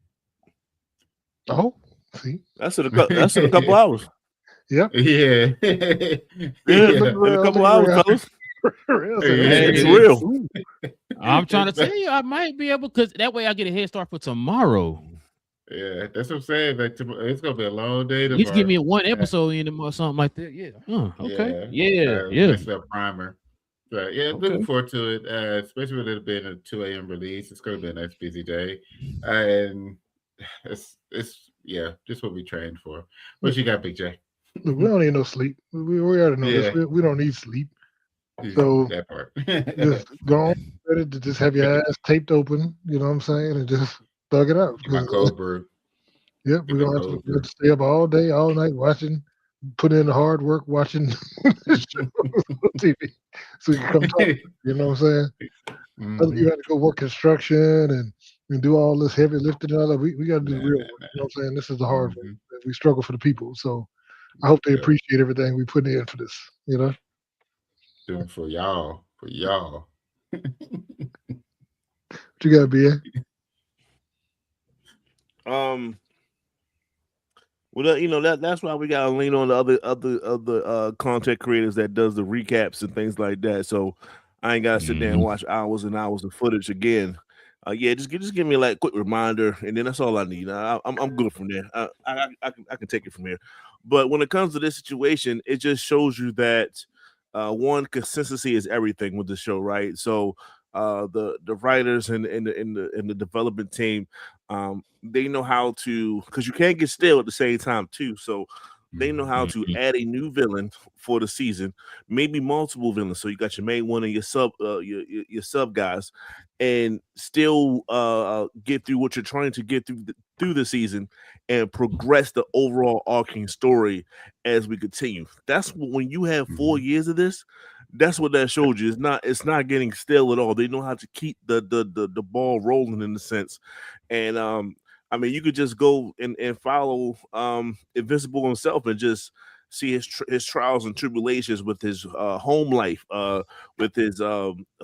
Oh, see, that's in a couple hours. Yeah. Yeah. In a couple hours, fellas. It's real. I'm trying to tell you, I might be able because that way I get a head start for tomorrow. Yeah, that's what I'm saying. Like it's gonna be a long day tomorrow. At least give me one episode in them or something like that. Yeah. Okay. Yeah. It's a primer. But looking forward to it, especially with it being a 2 a.m. release. It's going to be a nice busy day, and it's just what we trained for. What you got, Big J? Look, we don't need no sleep. We already know this. We don't need sleep. So that part. Just go on ready to just have your ass taped open. You know what I'm saying, and just thug it out. My cold brew. Yep, we don't have to stay up all day, all night watching put in the hard work watching the show on TV, so you can come talk. You know what I'm saying? Other people had to go work construction and do all this heavy lifting and all that. We got to do the real work. You know what I'm saying? This is the hard work. We struggle for the people. So I hope they appreciate everything we put in for this. You know, Doing for y'all. What you got, BA? Well, that's why we gotta lean on the other content creators that does the recaps and things like that. So I ain't gotta sit there and watch hours and hours of footage again. Just give me like a quick reminder, and then that's all I need. I'm good from there. I can take it from here. But when it comes to this situation, it just shows you that one, consistency is everything with the show, right? So the writers and the development team, they know how to, because you can't get stale at the same time too. So they know how to add a new villain for the season, maybe multiple villains. So you got your main one and your sub guys, and still get through what you're trying to get through the season and progress the overall arcing story as we continue. That's when you have 4 years of this. That's what that showed you. It's not getting stale at all. They know how to keep the ball rolling in a sense, and I mean, you could just go and follow Invincible himself and just see his trials and tribulations with his home life, with his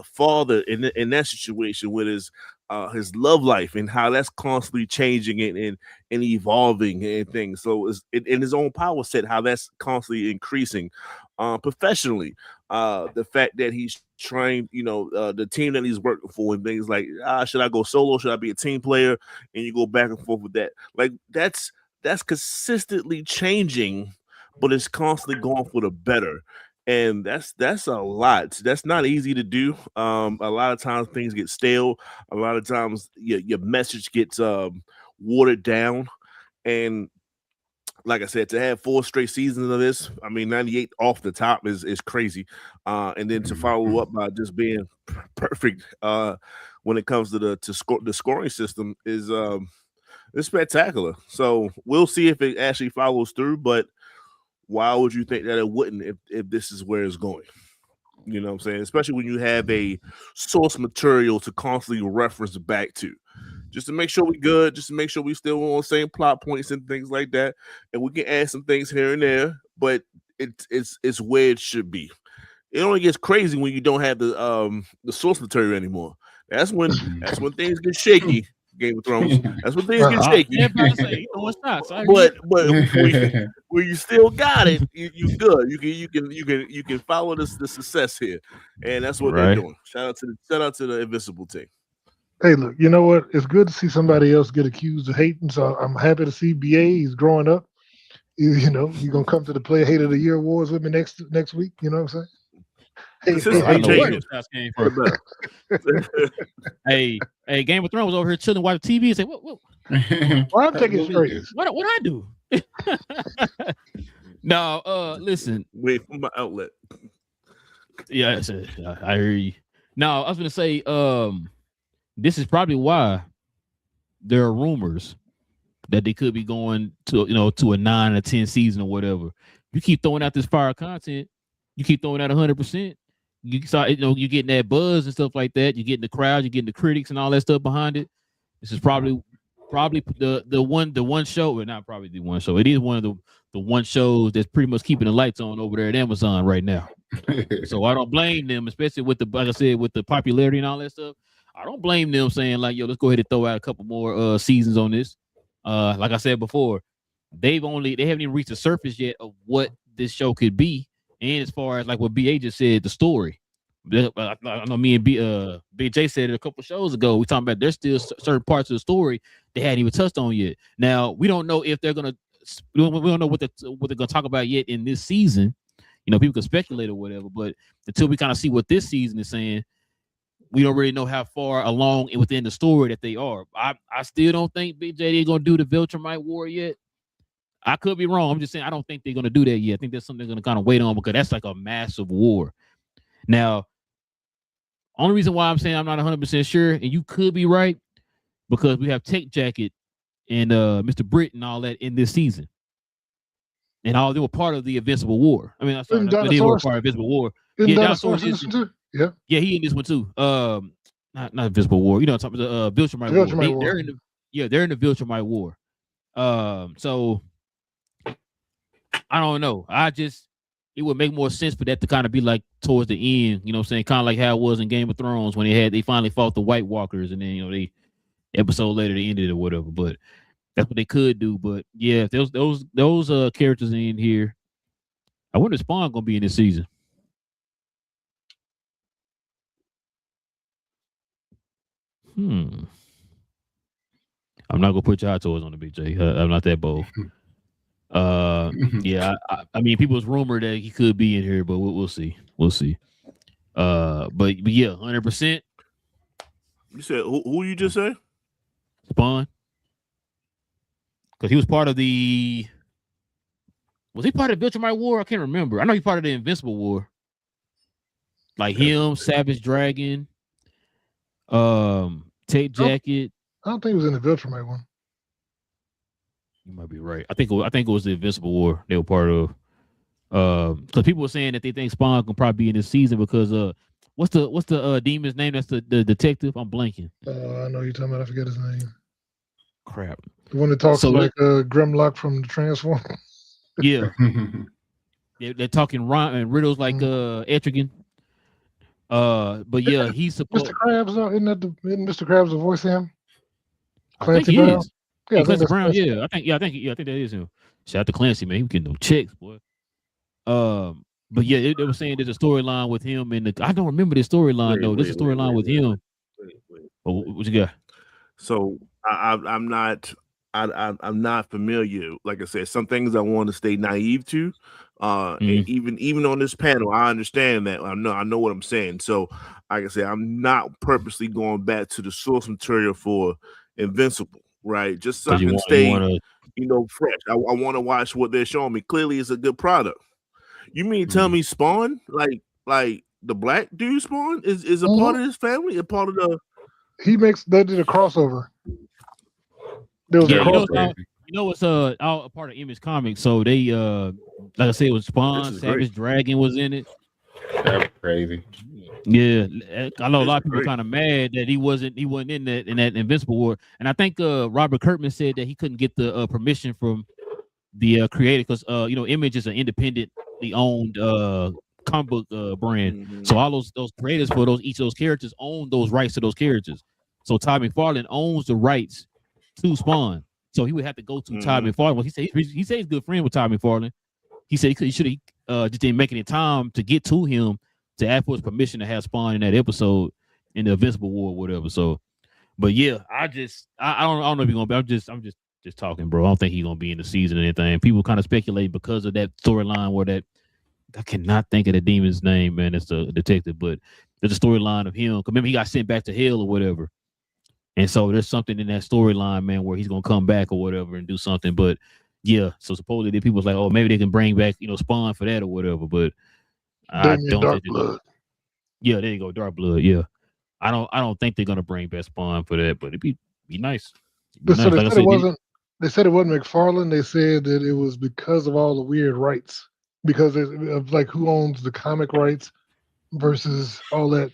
father in that situation, with his love life, and how that's constantly changing and evolving and things. So it's in his own power set, how that's constantly increasing. Professionally, the fact that he's trying, the team that he's working for, and things like, should I go solo? Should I be a team player? And you go back and forth with that. Like that's consistently changing, but it's constantly going for the better. And that's a lot. That's not easy to do. A lot of times things get stale. A lot of times your message gets watered down. And like I said, to have 4 straight seasons of this, I mean, 98 off the top is crazy. And then to follow up by just being perfect when it comes to the scoring system is spectacular. So we'll see if it actually follows through. But why would you think that it wouldn't if this is where it's going? You know what I'm saying? Especially when you have a source material to constantly reference back to. Just to make sure we're good, just to make sure we still on the same plot points and things like that. And we can add some things here and there, but it's where it should be. It only gets crazy when you don't have the source material anymore. That's when things get shaky. Game of Thrones. That's when things get shaky. It's not. But where you still got it, you good. You can follow the success here, and that's what they're doing. Shout out to the Invincible team. Hey, look, you know what? It's good to see somebody else get accused of hating. So I'm happy to see BA. He's growing up. You're gonna come to the Player Hate of the Year awards with me next week. You know what I'm saying? Hey, Game of Thrones was over here chilling, watching TV, and say, "What? Why I'm taking straight? What I do?" No, listen. Wait for my outlet. Yeah, I hear you. No, I was gonna say, this is probably why there are rumors that they could be going to, to a 9 or 10 season or whatever. You keep throwing out this fire content, you keep throwing out 100%. You start, you're getting that buzz and stuff like that. You're getting the crowd, you're getting the critics and all that stuff behind it. This is probably the one show, or not probably the one show. It is one of the one shows that's pretty much keeping the lights on over there at Amazon right now. So I don't blame them, especially with like I said, with the popularity and all that stuff. I don't blame them saying like, yo, let's go ahead and throw out a couple more seasons on this. Like I said before, they haven't even reached the surface yet of what this show could be. And as far as like what BA just said, the story. I know me and Big J said it a couple shows ago. We talking about there's still certain parts of the story they hadn't even touched on yet. Now we don't know if they're gonna. We don't know what they're gonna talk about yet in this season. People can speculate or whatever, but until we kind of see what this season is saying, we don't really know how far along within the story that they are. I still don't think Big J is gonna do the Viltrumite War yet. I could be wrong. I'm just saying I don't think they're gonna do that yet. I think that's something they're gonna kind of wait on because that's like a massive war. Now, only reason why I'm saying I'm not 100% sure, and you could be right, because we have Take Jacket and Mr. Britt and all that in this season. and all they were part of the Invincible War. I mean, I'm sorry, they were part of Invincible War. Isn't Yeah, Dinosaurus Dinosaurus in this one too? Yeah. Yeah, he in this one too. Not Invincible War. You know, talking about the Viltrumite War. They're in they're in the Viltrumite War. So I don't know. It would make more sense for that to kind of be like towards the end. You know what I'm saying? Kind of like how it was in Game of Thrones when they finally fought the White Walkers, and then they episode later they ended it or whatever. But that's what they could do. But yeah, if those characters in here, I wonder if Spawn gonna be in this season. I'm not gonna put your toys on the BJ. I'm not that bold. Yeah, I mean, people's rumored that he could be in here, but we'll see. We'll see. But yeah, 100%. You said who you just say? Spawn, because he was part of the. Was he part of the Viltrumite War? I can't remember. I know he's part of the Invincible War. Like him, Savage Dragon, Tape Jacket. I don't think it was in the Viltrumite one. You might be right. I think it was the Invincible War they were part of. Because people were saying that they think Spawn can probably be in this season because what's the demon's name? That's the detective. I'm blanking. I know you're talking about. I forget his name. Crap. The one that talks like Grimlock from the Transformers. Yeah. They're talking rhyme and riddles like Etrigan. But yeah, he's supposed. Mr. Krabs, isn't Mr. Krabs the voice of him? Clancy Brown. Yeah, Clancy Brown. Yeah, I think that is him. Shout out to Clancy, man. He was getting no checks, boy. But yeah, they were saying there's a storyline with him and I don't remember this storyline though. There's a storyline with him. Oh, what you got? So I'm not familiar. Like I said, some things I want to stay naive to. And even on this panel, I understand that. I know what I'm saying. So, like I said, I'm not purposely going back to the source material for Invincible, right? Just so I can stay, fresh. I want to watch what they're showing me. Clearly, it's a good product. You mean tell me Spawn, like the black dude Spawn, is a part of his family, a part of the? They did a crossover. There was a crossover. It's all a part of Image Comics. So they like I said, it was Spawn, Savage Dragon was in it. That's crazy. Yeah, I know a lot of people are kind of mad that he wasn't in that Invincible War, and I think Robert Kirkman said that he couldn't get the permission from the creator because Image is an independently owned comic book brand. So all those creators for each of those characters own those rights to those characters. So Todd McFarlane owns the rights to Spawn. So he would have to go to Todd McFarlane. Well, he said he's a good friend with Todd McFarlane. He said he should have just didn't make any time to get to him to ask for his permission to have Spawn in that episode in the Invincible War or whatever. So, but yeah, I don't know if he's gonna be. I'm just talking, bro. I don't think he's gonna be in the season or anything. People kind of speculate because of that storyline where that I cannot think of the demon's name, man. It's the detective, but there's a storyline of him. Remember, he got sent back to hell or whatever. And so there's something in that storyline, man, where he's gonna come back or whatever and do something. But yeah, so supposedly the people's like, oh, maybe they can bring back, Spawn for that or whatever. But I don't Dark think Blood. Yeah, there you go, Dark Blood. Yeah, I don't think they're gonna bring back Spawn for that, but it'd be nice. They said it wasn't McFarlane. They said that it was because of all the weird rights, because of like who owns the comic rights versus all that.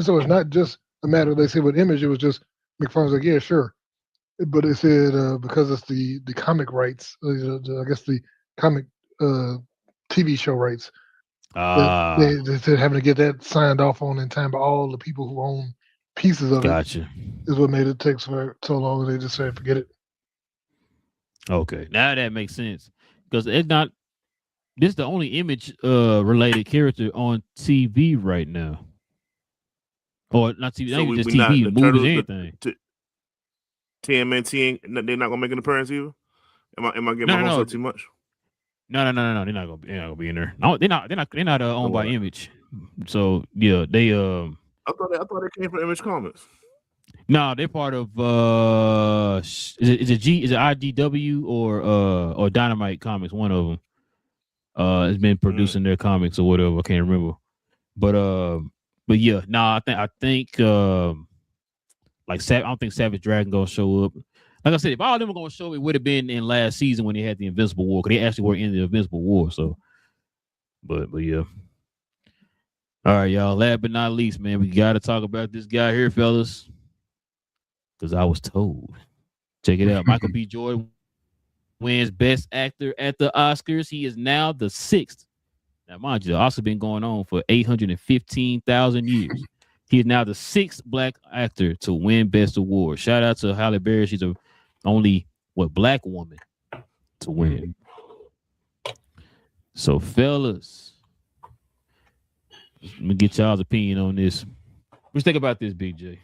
So it's not just a matter. They said with Image, it was just McFarlane's like, yeah, sure, but they said because it's the comic rights, I guess the comic TV show rights. They said having to get that signed off on in time by all the people who own pieces of it is what made it take so long. They just said forget it. Okay, now that makes sense because it's not. This is the only Image related character on TV right now, or not TV. So not just TV, movies, anything. TMNT, they're not gonna make an appearance either. Am I getting my hopes up too much? No. They're not gonna be in there. No, they're not owned by Image. So yeah, they I thought they came from Image Comics. No, they're part of is it IDW or Dynamite Comics? One of them has been producing their comics or whatever. I can't remember, but yeah, no, I think I don't think Savage Dragon gonna show up. Like I said, if all of them were going to show, it would have been in last season when they had the Invincible War, because they actually were in the Invincible War. So, but yeah. All right, y'all. Last but not least, man, we got to talk about this guy here, fellas, because I was told. Check it out. Michael B. Jordan wins Best Actor at the Oscars. He is now the 6th. Now, mind you, the Oscars been going on for 815,000 years. He is now the 6th black actor to win Best Award. Shout out to Halle Berry. She's the only black woman to win. So, fellas, let me get y'all's opinion on this. What you think about this, Big J?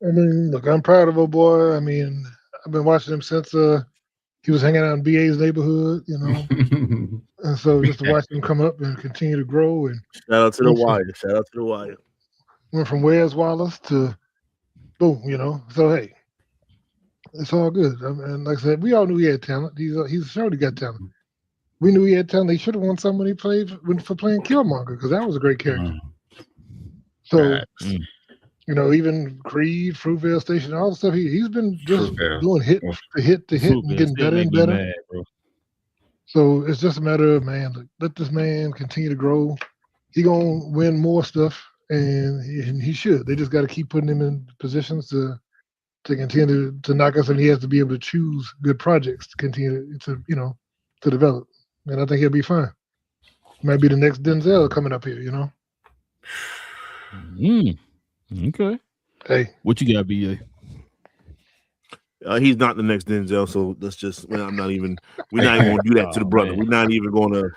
I mean, look, I'm proud of old boy. I mean, I've been watching him since he was hanging out in BA's neighborhood, you know. And so just to watch him come up and continue to grow. And shout out to the Wire. Shout out to the Wire. Went from Where's Wallace to boom, you know. So hey, it's all good. And like I said, we all knew he had talent. He's surely got talent. We knew he had talent. He should have won something when he played for playing Killmonger, because that was a great character. So you know, even Creed, Fruitvale Station, all the stuff he's been just doing hit to hit to hit and getting better and better. Mad, bro. So it's just a matter of, man, let this man continue to grow. He gonna win more stuff, and he should. They just got to keep putting him in positions to continue to knock us, and he has to be able to choose good projects to continue to develop. And I think he'll be fine. Might be the next Denzel coming up here, you know. Okay. Hey, what you got, BA? He's not the next Denzel, so that's just we're not even going to do that to the brother. Man. We're not even going to.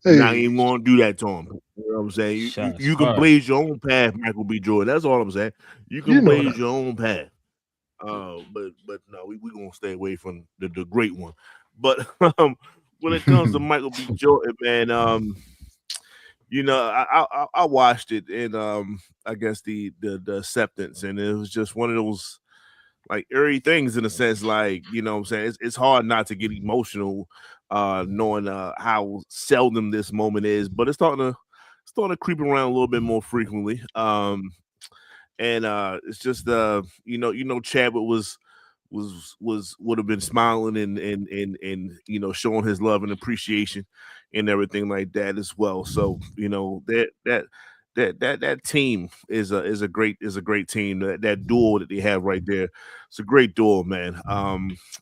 Not even going to do that to him. You know what I'm saying? You can blaze your own path, Michael B. Jordan. That's all I'm saying. You can blaze your own path. But no, we're going to stay away from the great one. But when it comes to Michael B. Jordan, man, you know, I watched it, and I guess the acceptance, and it was just one of those like eerie things in a sense, like, you know what I'm saying? It's hard not to get emotional knowing how seldom this moment is, but it's starting to creep around a little bit more frequently. And it's just Chadwick would have been smiling and you know, showing his love and appreciation and everything like that as well. So, you know, that team is a great team. That duo that they have right there, it's a great duo, man.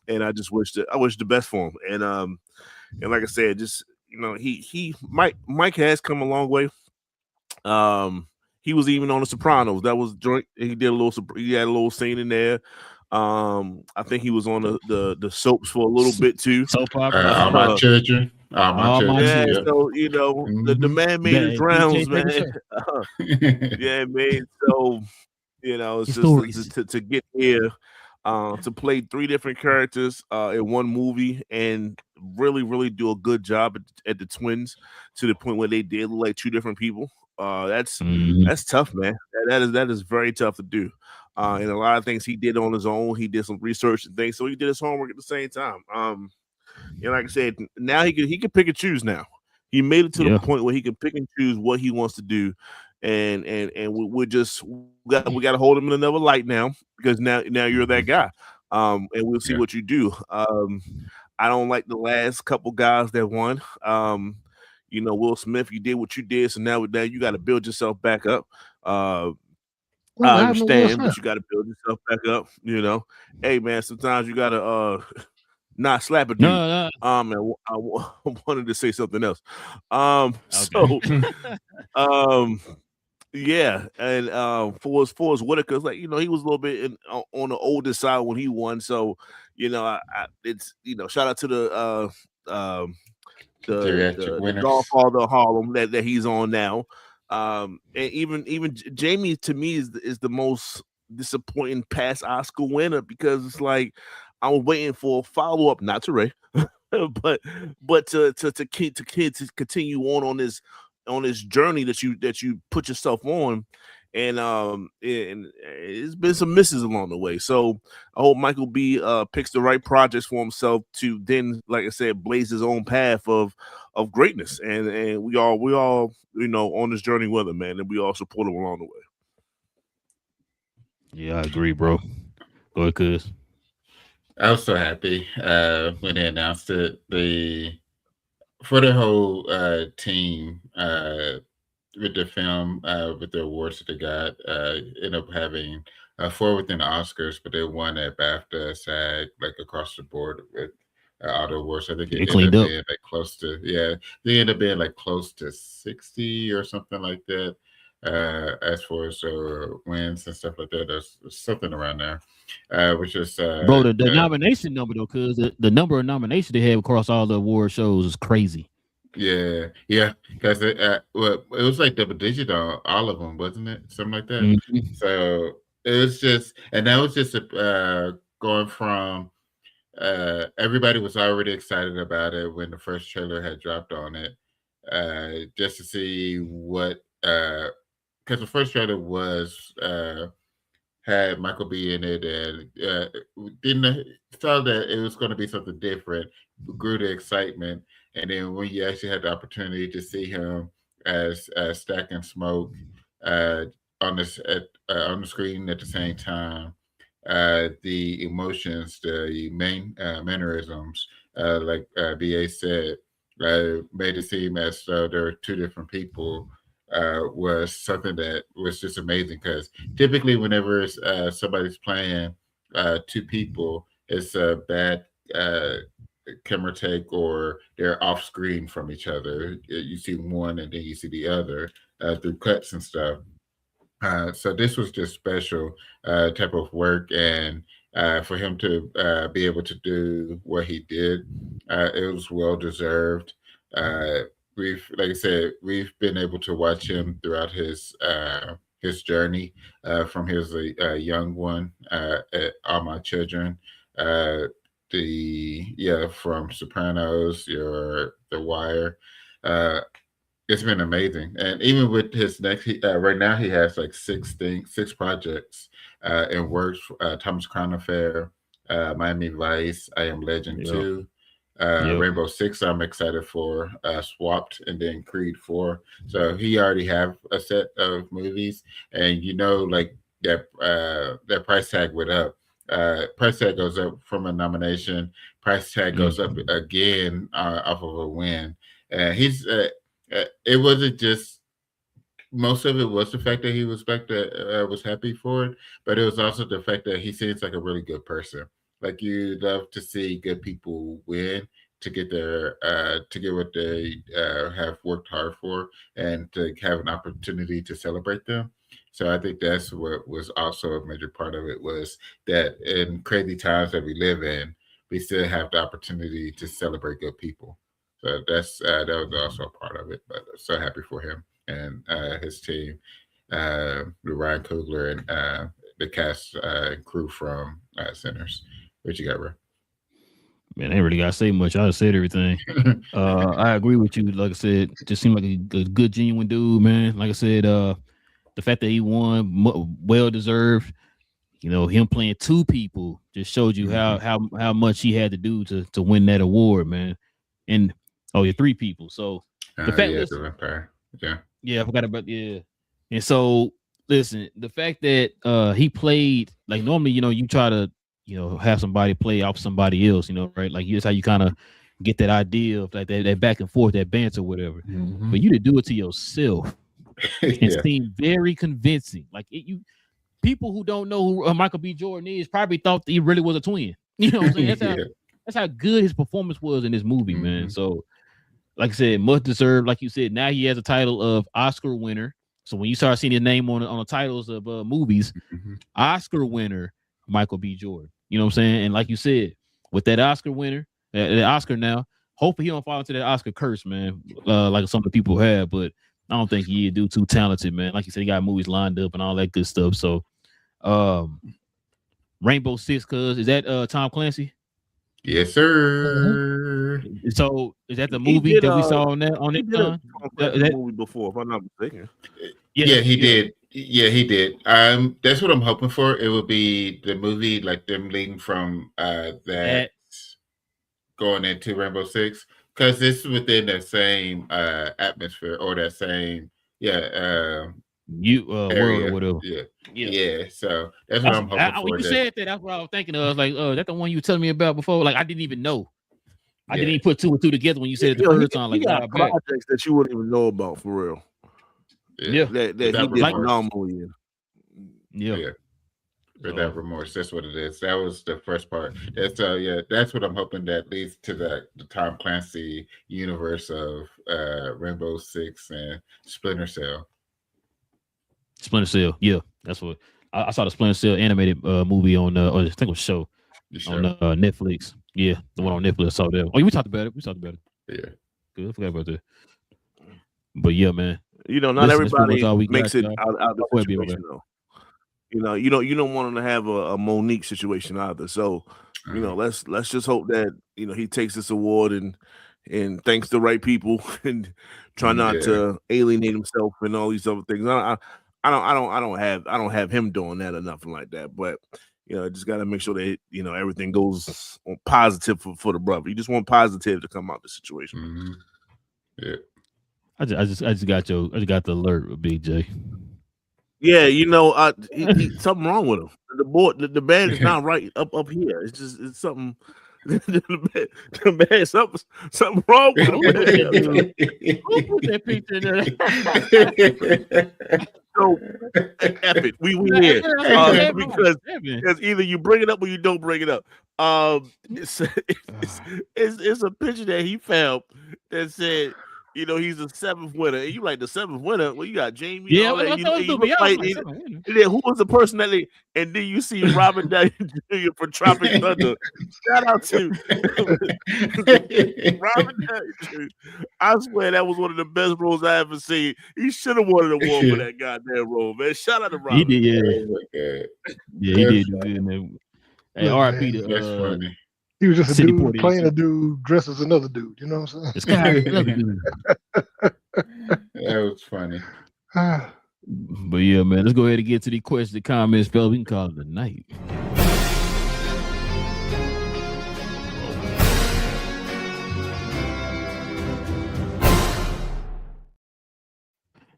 And I just wish the best for him. And like I said, just, you know, Mike has come a long way. He was even on The Sopranos. That was joint. He had a little scene in there. I think he was on the soaps for a little bit too. Soap opera. All My Children. Yeah, so, you know, the man made his rounds, man. Yeah, man. So, you know, it's just to get here, to play 3 different characters in one movie and really, really do a good job at the twins, to the point where they did look like 2 different people. That's tough, man. That is very tough to do. And a lot of things he did on his own. He did some research and things, so he did his homework at the same time. You know, like I said, now he can pick and choose. Now he made it to the point where he can pick and choose what he wants to do, and we got to hold him in another light now, because now you're that guy, and we'll see what you do. I don't like the last couple guys that won. You know, Will Smith, you did what you did, so now you got to build yourself back up. I understand, but you got to build yourself back up. You know, hey man, sometimes you got to not slap a dude. No. And I wanted to say something else. So, yeah, and for as Whitaker, it's like, you know, he was a little bit on the older side when he won. So, you know, it's, you know, shout out to the Godfather of Harlem that he's on now. And even Jamie, to me, is the most disappointing past Oscar winner, because it's like, I was waiting for a follow up, not to Ray, but to continue on this journey that you put yourself on, and it's been some misses along the way. So I hope Michael B picks the right projects for himself to then, like I said, blaze his own path of greatness, and we all you know, on this journey with him, man, and we all support him along the way. Yeah, I agree, bro. Go ahead, cuz. I was so happy when they announced it. For the whole team with the film, with the awards that they got, ended up having four within the Oscars, but they won at BAFTA, SAG, like across the board with all the awards. I think it They ended cleaned up up. being like close to, yeah, they ended up being like close to 60 or something like that. As far as wins and stuff like that, there's something around there, which is Bro, the nomination number though, cause the number of nominations they have across all the award shows is crazy. yeah, because well, it was like double digit on all of them, wasn't it? Something like that. Mhm. So it was just, and that was just going from everybody was already excited about it when the first trailer had dropped on it, just to see what because the first trailer was had Michael B in it, and didn't saw that it was going to be something different, grew the excitement, and then when you actually had the opportunity to see him as Stack and Smoke uh, on the screen at the same time, the emotions, the main mannerisms, like BA said, made it seem as though there are two different people. Was something that was just amazing because typically whenever somebody's playing two people, it's a bad camera take or they're off screen from each other. You see one and then you see the other through cuts and stuff. So this was just special type of work, and for him to be able to do what he did, it was well deserved. Uh, like I said, we've been able to watch him throughout his journey from his a young one, All My Children, uh, from Sopranos, The Wire. Uh, it's been amazing, and even with his next, right now he has like six projects in works. Thomas Crown Affair, Miami Vice, I Am Legend Yep. 2, Yep. Rainbow Six. I'm excited for Swapped, and then Creed 4. So he already have a set of movies, and like that price tag went up. Price tag goes up from a nomination. Price tag goes up again off of a win. He's it wasn't just most of it was the fact that he was back that was happy for it, but it was also the fact that he seems like a really good person. Like you love to see good people win to get to get what they have worked hard for and to have an opportunity to celebrate them. So I think that's what was also a major part of it was that in crazy times that we live in, we still have the opportunity to celebrate good people. So that was also a part of it. But so happy for him and his team, Ryan Coogler and the cast and crew from Sinners. What you got, bro? Man, I ain't really gotta say much. I said everything. I agree with you. Like I said, just seemed like a good, genuine dude, man. Like I said, the fact that he won, well deserved. You know, him playing two people just showed you how much he had to do to win that award, man. And yeah, three people. So the fact, yeah, listen, the vampire. Yeah. yeah, I forgot about And so listen, the fact that he played like normally, you try to have somebody play off somebody else, right? Like that's how you kind of get that idea of like that back and forth, that banter, whatever. But you to do it to yourself and Yeah. seem very convincing. Like people who don't know who Michael B. Jordan is probably thought that he really was a twin. You know what I'm saying? That's how good his performance was in this movie, man. So, like I said, much deserved. Like you said, now he has a title of Oscar winner. So when you start seeing his name on the titles of movies, Oscar winner Michael B. Jordan. You know what I'm saying? And like you said, with that Oscar winner, the Oscar now, hopefully he don't fall into that Oscar curse, man. Like some of the people have, but I don't think he do too talented, man. Like you said, he got movies lined up and all that good stuff. So, Rainbow Six, cuz is that Tom Clancy? Yes, sir. So is that the He movie did, that we saw on he that? did a Tom Clancy movie before, if I'm not mistaken. Yeah, he did. Yeah, he did. That's what I'm hoping for. It will be the movie, like them leading from that going into Rainbow Six, because this is within that same atmosphere or that same world or whatever. Yeah. So that's what I'm hoping for. When you said that, that's what I was thinking of. I was like, that's the one you were telling me about before. Like I didn't even know. I didn't even put two and two together when you said it the first time. Like got projects that you wouldn't even know about for real. Yeah. That he did phenomenally in. Yeah. Without remorse. That's what it is. That was the first part. That's what I'm hoping that leads to the Tom Clancy universe of Rainbow Six and Splinter Cell. Splinter Cell, yeah. That's what I saw the Splinter Cell animated movie on or I think it was show on Netflix. Yeah, the one on Netflix. I saw that. Oh, we talked about it. Yeah. Good. I forgot about that. But yeah, man. You know, not everybody makes it out of the situation though. You know, you don't want him to have a Monique situation either. So, you know, let's just hope that he takes this award and thanks the right people and try not to alienate himself and all these other things. I don't have him doing that or nothing like that. But just got to make sure that everything goes on positive for the brother. You just want positive to come out the situation. Mm-hmm. Yeah. I just got the alert with Big J. Yeah, something wrong with him. The band is not right up here. It's something. The band, something wrong with him. Who put that picture in there? So, F it. We here because either you bring it up or you don't bring it up. It's a picture that he found that said, he's the seventh winner. And you like the seventh winner? Well, you got Jamie. Yeah, and then who was the person that and then you see Robert Downey Jr. for Tropic Thunder. Shout out to Robert Downey Jr. I swear that was one of the best roles I ever seen. He should have won an award for that goddamn role, man. Shout out to Robert. He did, yeah. He did do good. Hey, R.I.P. to that's funny. He was just a dude playing a dude dressed as another dude. You know what I'm saying? That was funny. But yeah, man, let's go ahead and get to the questions and comments, fellas. We can call it a night.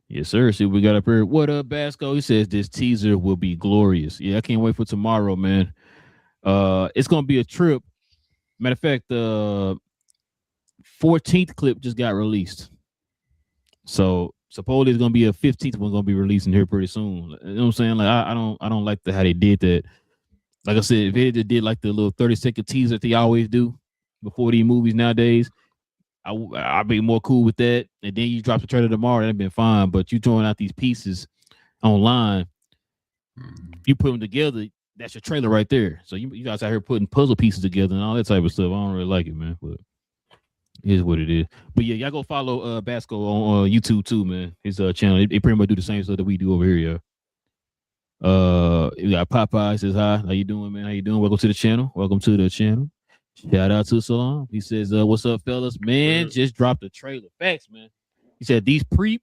Yes, sir. See what we got up here. What up, Basco? He says this teaser will be glorious. Yeah, I can't wait for tomorrow, man. It's gonna be a trip. Matter of fact, the 14th clip just got released. So supposedly it's gonna be a 15th one gonna be releasing here pretty soon. You know what I'm saying? Like I don't like how they did that. Like I said, if they just did like the little 30-second teaser that they always do before these movies nowadays, I'd be more cool with that. And then you drop the trailer tomorrow, that'd been fine. But you throwing out these pieces online, you put them together. That's your trailer right there. So you guys out here putting puzzle pieces together and all that type of stuff. I don't really like it, man. But it is what it is. But yeah, y'all go follow Basco on YouTube too, man. His channel. They pretty much do the same stuff that we do over here, yeah. We got Popeye says hi. How you doing, man? How you doing? Welcome to the channel. Shout out to Salam. He says, what's up, fellas? Man, just dropped a trailer. Facts, man. He said these pre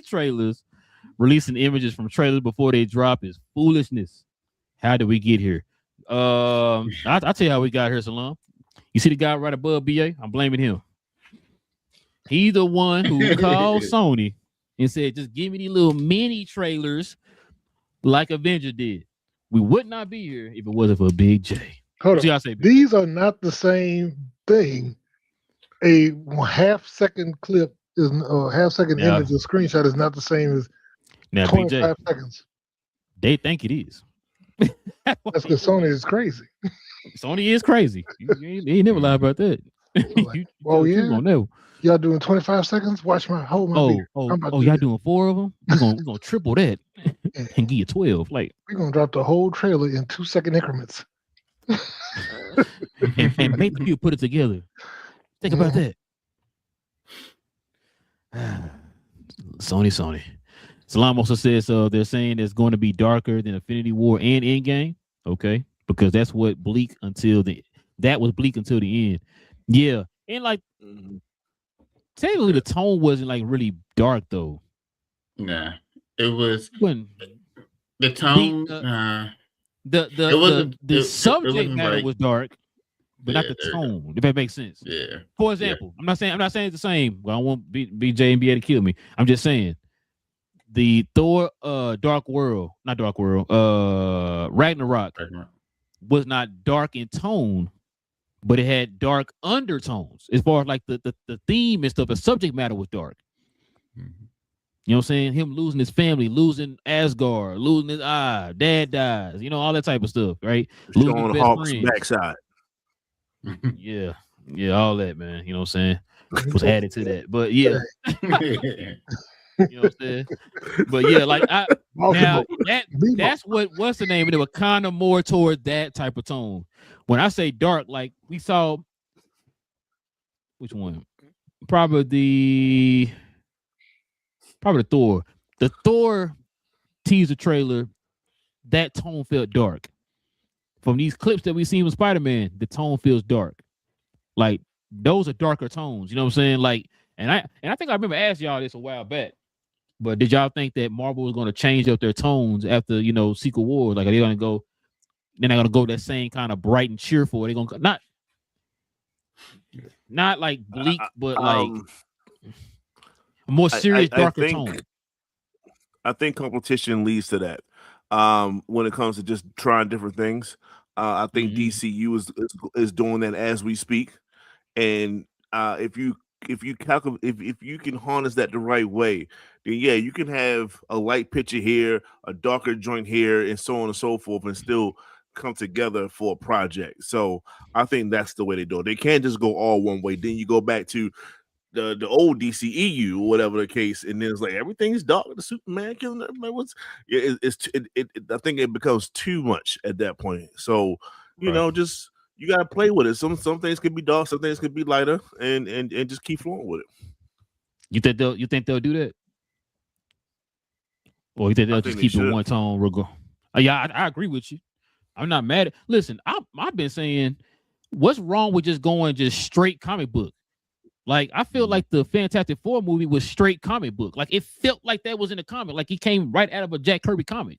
trailers releasing images from trailers before they drop is foolishness. How did we get here? I'll tell you how we got here, Salam. You see the guy right above BA? I'm blaming him. He's the one who called Sony and said, just give me these little mini trailers like Avenger did. We would not be here if it wasn't for Big J. Hold on. These are not the same thing. A half-second clip is half-second image or screenshot is not the same as 25 seconds. They think it is. That's because Sony is crazy. Sony is crazy. He never lied about that. Y'all doing 25 seconds? Watch my whole movie. Y'all doing 4 of them? We're gonna triple that and give you 12. Like we're gonna drop the whole trailer in 2-second increments. and make the people put it together. Think about that. Sony. Salam also says they're saying it's going to be darker than Infinity War and Endgame. Okay, because that's what was bleak until the end. Yeah, and like technically the tone wasn't like really dark though. Nah, it was the tone. The subject matter was dark, but not the tone. If that makes sense. Yeah. For example, I'm not saying it's the same. I don't want BJ and BA to kill me. I'm just saying the Thor Ragnarok was not dark in tone, but it had dark undertones as far as like the theme and stuff. The subject matter was dark. Mhm. You know what I'm saying? Him losing his family, losing Asgard, losing his eye, dad dies, you know, all that type of stuff, right? Losing his Sean best Hawk's friend. backside. Yeah. Yeah, all that, man. You know what I'm saying? He Was said, added to that. But yeah, you know what I'm saying? But yeah, like now Baltimore. that's what's the name? And it was kind of more toward that type of tone. When I say dark, like we saw which one? Probably the Thor. The Thor teaser trailer, that tone felt dark. From these clips that we seen with Spider-Man, the tone feels dark. Like those are darker tones. You know what I'm saying? Like, and I think I remember asking y'all this a while back. But did y'all think that Marvel was going to change up their tones after Secret Wars? Like, are they going to go? They're not going to go that same kind of bright and cheerful. They're going to not like bleak, but like a more serious, darker tone. I think competition leads to that. When it comes to just trying different things, I think DCU is doing that as we speak. And if you calculate, if you can harness that the right way, then yeah, you can have a light picture here, a darker joint here, and so on and so forth, and still come together for a project. So I think that's the way they do it. They can't just go all one way. Then you go back to the old DCEU or whatever the case, and then it's like everything's dark. The Superman killing everybody. I think it becomes too much at that point. So just you gotta play with it. Some things could be dark, some things could be lighter, and just keep flowing with it. You think they'll do that? Or you think they'll just keep the one tone? Yeah, I agree with you. I'm not mad at. Listen, I've been saying, what's wrong with just going straight comic book? Like, I feel like the Fantastic Four movie was straight comic book. Like, it felt like that was in a comic. Like, he came right out of a Jack Kirby comic.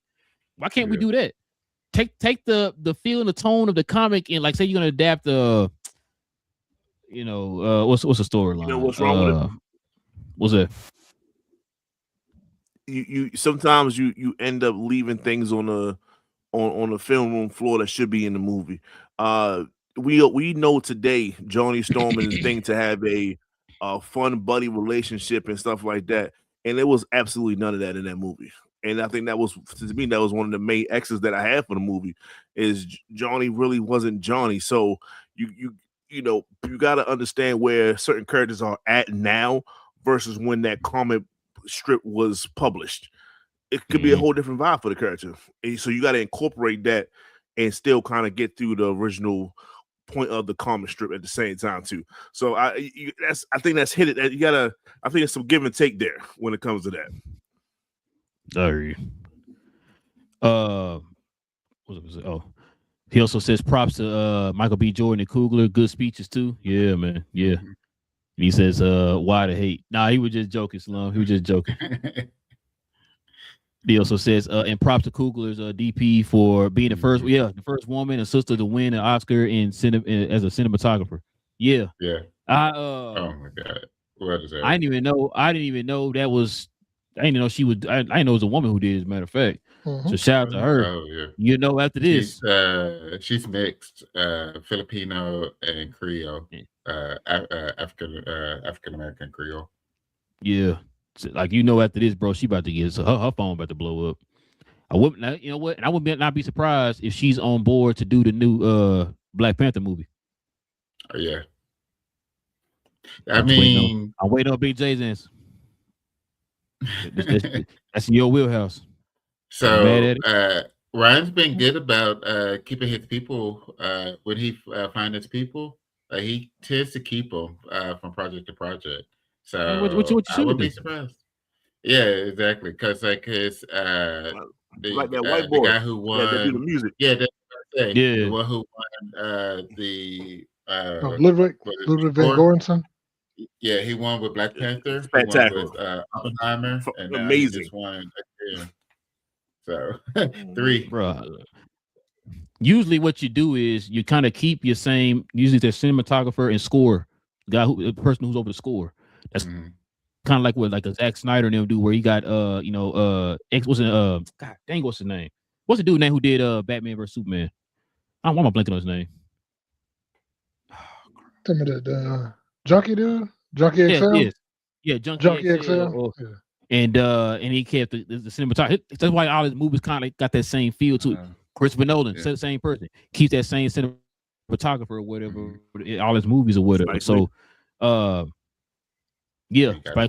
Why can't we do that? Take the feel and the tone of the comic and, like, say you're gonna adapt what's the storyline? You know what's wrong with it? What's that? You sometimes you end up leaving things on the film room floor that should be in the movie. We know today Johnny Storm and his thing to have a fun buddy relationship and stuff like that, and there was absolutely none of that in that movie. And I think that was, to me, that was one of the main X's that I had for the movie, is Johnny really wasn't Johnny. So you got to understand where certain characters are at now versus when that comic strip was published. It could be a whole different vibe for the character. And so you got to incorporate that and still kind of get through the original point of the comic strip at the same time too. So I think that's hit it. I think it's some give and take there when it comes to that. Sorry. What was it? Oh, he also says props to Michael B. Jordan and Coogler. Good speeches too. Yeah, man. Yeah. He says, why the hate? Nah, he was just joking, Slum. He was just joking. He also says, and props to Coogler's DP for being the first woman and sister to win an Oscar as a cinematographer. Yeah. Yeah. Oh my God. What is that? I didn't even know that was. I didn't know she would. I didn't know it was a woman who did. As a matter of fact, so shout out to her. Oh yeah. After this, she's mixed, Filipino and Creole, African American Creole. Yeah, so, like after this, bro, she about to get her phone about to blow up. I wouldn't. You know what? And I would not be surprised if she's on board to do the new Black Panther movie. Oh yeah. I'm waiting on Big J's answer. That's your wheelhouse. So Ryan's been good about keeping his people when he finds his people. He tends to keep them from project to project. So what I would be surprised. Yeah, exactly. Because like his like that white boy, the guy who won that do the music. Yeah, that's what I say. Yeah, the one who won the Ludwig Van Gorenson. Yeah, he won with Black Panther. Spectacular. He won with Oppenheimer, and amazing. He just won again. So 3, bro. Usually, what you do is you kind of keep your same. Usually, the cinematographer and score the person who's over the score. That's kind of like what like a Zack Snyder and them do, where he got God dang, what's his name? What's the dude name who did Batman vs Superman? I don't want to blanking on his name. Tell me that Junkie dude, Junkie XL, Junkie XL. XL. And he kept the cinematography. That's why all his movies kind of got that same feel to it. Christopher Nolan, same person, keeps that same cinematographer or whatever, all his movies or whatever. Spike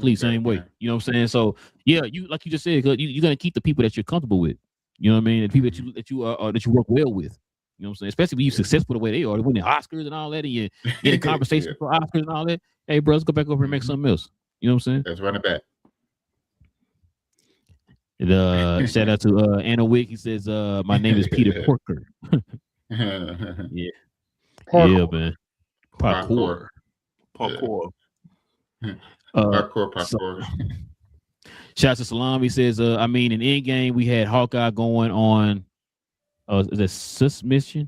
Lee, same way. You know what I'm saying? So yeah, you like you just said, you're gonna keep the people that you're comfortable with. You know what I mean? The people that you work well with. You know what I'm saying? Especially when you're successful the way they are, they're winning Oscars and all that, and you're getting conversations for Oscars and all that. Hey, bro, let's go back over and make something else. You know what I'm saying? Let's run it back. Shout out to Anna Wick. He says, "My name is Peter Porker." Yeah, man. Parkour. Parkour. Shout out to Salam. He says, in Endgame we had Hawkeye going on. Is that Susmissions?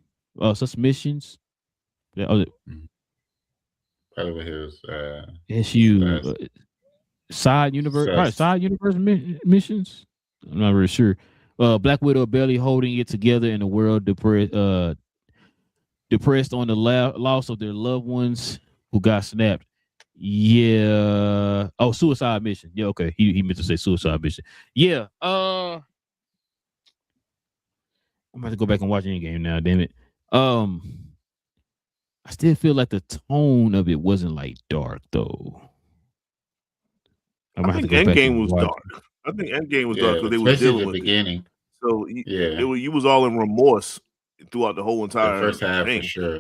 Probably his SU side universe, missions. I'm not really sure. Black Widow barely holding it together in the world, depressed on the loss of their loved ones who got snapped. Yeah. Oh, suicide mission. Yeah, okay. He meant to say suicide mission. Yeah. I'm about to go back and watch Endgame now. Damn it. I still feel like the tone of it wasn't like dark though. I think Endgame was dark. I think Endgame was dark because they were dealing with beginning. So you was all in remorse throughout the whole entire first half thing. For sure.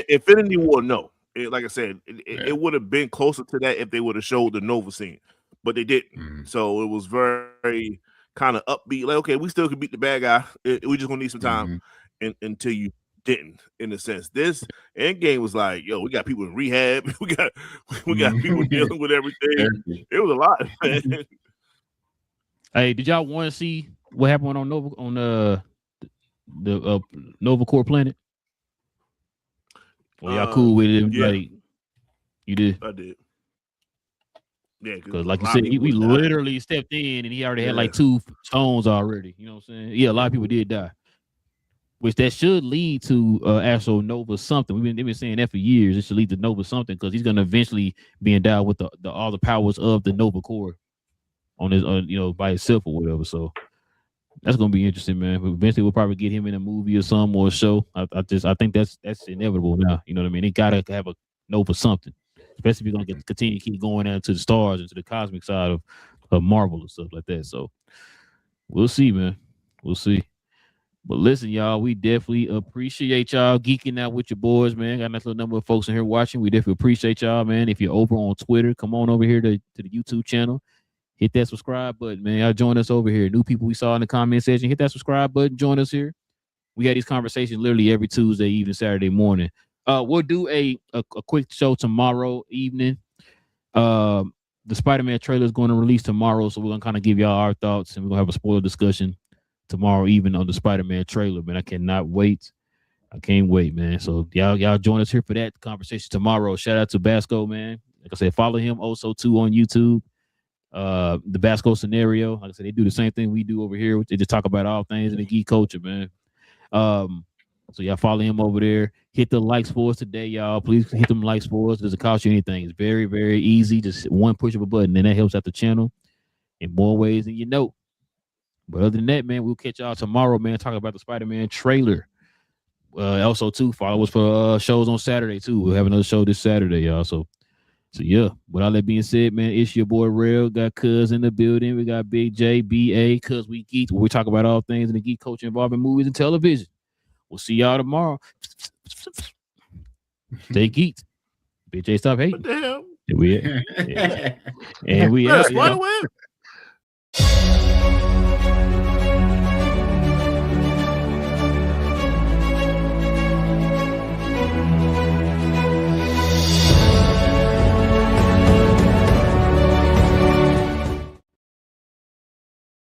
Infinity War, no. Like I said, it would have been closer to that if they would have showed the Nova scene, but they didn't. So it was very kind of upbeat. Like, okay, we still can beat the bad guy. We just gonna need some time until you didn't. In a sense, this Endgame was like, yo, we got people in rehab. we got people dealing with everything. It was a lot, man. Hey, did y'all want to see what happened on Nova the Nova Core planet? Well, y'all cool with it? Yeah. Like, you did. I did. Yeah, because like you said, we literally stepped in and he already had like 2 stones already. You know what I'm saying? Yeah, a lot of people did die, which that should lead to actual Nova something. They've been saying that for years. It should lead to Nova something because he's gonna eventually be endowed with all the powers of the Nova Core on his by himself or whatever. So that's gonna be interesting, man. But eventually we'll probably get him in a movie or something or a show. I think that's inevitable now. You know what I mean? They gotta have a Nova something, especially if you're gonna continue to keep going out to the stars and to the cosmic side of Marvel and stuff like that. So we'll see, man. We'll see. But listen, y'all, we definitely appreciate y'all geeking out with your boys, man. Got a nice little number of folks in here watching. We definitely appreciate y'all, man. If you're over on Twitter, come on over here to the YouTube channel. Hit that subscribe button, man. Y'all join us over here. New people we saw in the comment section, hit that subscribe button. Join us here. We had these conversations literally every Tuesday evening, Saturday morning. We'll do a quick show tomorrow evening. The Spider-Man trailer is going to release tomorrow, so we're going to kind of give y'all our thoughts, and we're going to have a spoiler discussion tomorrow evening on the Spider-Man trailer, man. I cannot wait. I can't wait, man. So y'all join us here for that conversation tomorrow. Shout out to Basco, man. Like I said, follow him also too on YouTube. The Basco Scenario, like I said, they do the same thing we do over here. They just talk about all things in the geek culture, man. So y'all follow him over there. Hit the likes for us today, y'all. Please hit them likes for us. It doesn't cost you anything. It's very, very easy. Just one push of a button, and that helps out the channel in more ways than you know. But other than that, man, we'll catch y'all tomorrow, man. Talk about the Spider-Man trailer. Also, too, follow us for shows on Saturday too. We'll have another show this Saturday, y'all. So yeah. With all that being said, man, it's your boy Real. Got Cuz in the building. We got Big J, BA, Cuz We Geek'd, where we talk about all things in the geek culture involving movies and television. We'll see y'all tomorrow. Stay geeked. Big J, stop hating. What the hell? And we out. Spider-Man.